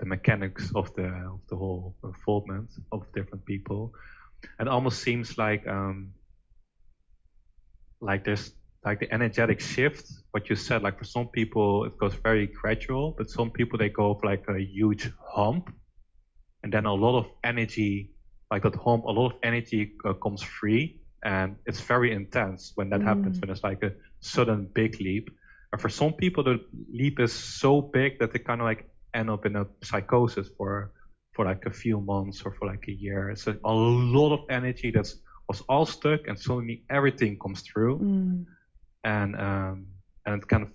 mechanics of the whole unfoldment of different people. And it almost seems like there's like the energetic shift. What you said, like for some people it goes very gradual, but some people they go for like a huge hump, and then a lot of energy, like that hump, a lot of energy comes free, and it's very intense when that happens, when it's like a sudden big leap. And for some people the leap is so big that they kind of like end up in a psychosis for like a few months or for like a year. It's a lot of energy was all stuck, and suddenly everything comes through. And it kind of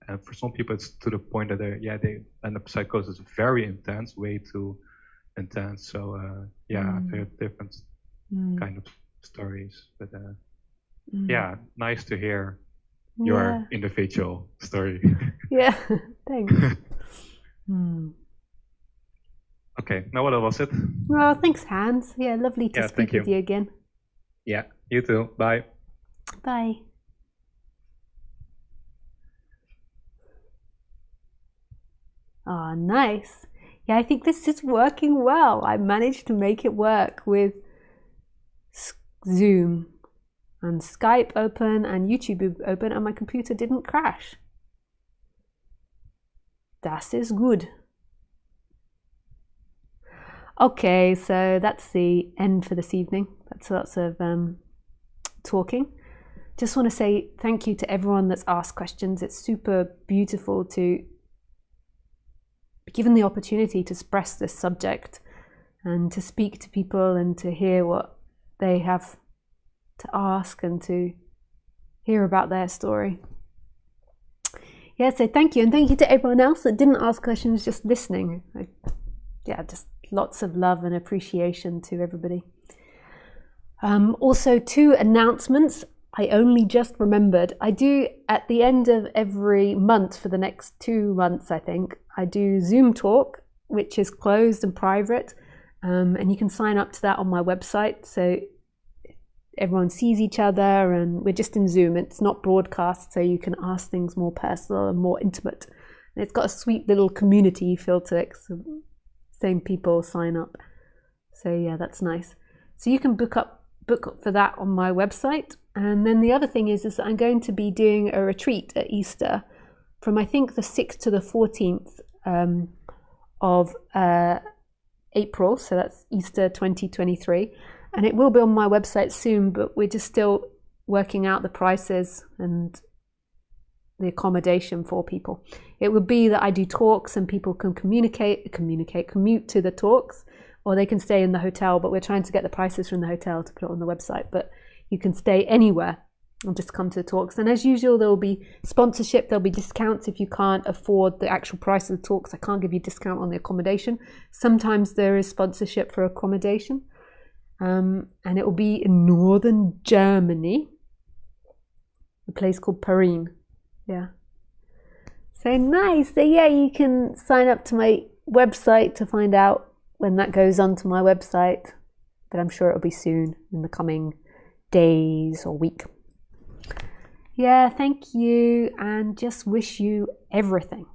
and for some people it's to the point that they end up psychosis very intense, way too intense. So I've heard different kind of stories, but nice to hear your individual story. Yeah, thanks. Okay, now what was it? Well, thanks, Hans. Yeah, lovely to speak with you again. Yeah, you too. Bye. Bye. Oh, nice. Yeah, I think this is working well. I managed to make it work with Zoom and Skype open and YouTube open, and my computer didn't crash. Das ist good. Okay, so that's the end for this evening. That's lots of talking. Just want to say thank you to everyone that's asked questions. It's super beautiful to be given the opportunity to express this subject and to speak to people and to hear what they have to ask and to hear about their story. Yeah, so thank you, and thank you to everyone else that didn't ask questions, just listening. Just lots of love and appreciation to everybody. Also, 2 announcements I only just remembered. I do, at the end of every month for the next 2 months, I think, I do Zoom talk, which is closed and private, and you can sign up to that on my website, so everyone sees each other, and we're just in Zoom. It's not broadcast, so you can ask things more personal and more intimate. And it's got a sweet little community feel to it, so same people sign up. So yeah, that's nice. So you can book for that on my website. And then the other thing is that I'm going to be doing a retreat at Easter from, I think, the 6th to the 14th of April. So that's Easter 2023. And it will be on my website soon, but we're just still working out the prices and the accommodation for people. It would be that I do talks and people can commute to the talks, or they can stay in the hotel, but we're trying to get the prices from the hotel to put it on the website. But you can stay anywhere and just come to the talks. And as usual, there will be sponsorship, there'll be discounts if you can't afford the actual price of the talks. I can't give you a discount on the accommodation. Sometimes there is sponsorship for accommodation. And it will be in northern Germany, a place called Paris. Yeah. So nice. So yeah, you can sign up to my website to find out when that goes onto my website. But I'm sure it'll be soon, in the coming days or week. Yeah, thank you, and just wish you everything.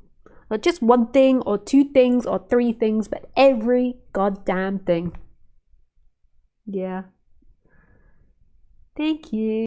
Not just one thing or 2 things or 3 things, but every goddamn thing. Yeah. Thank you.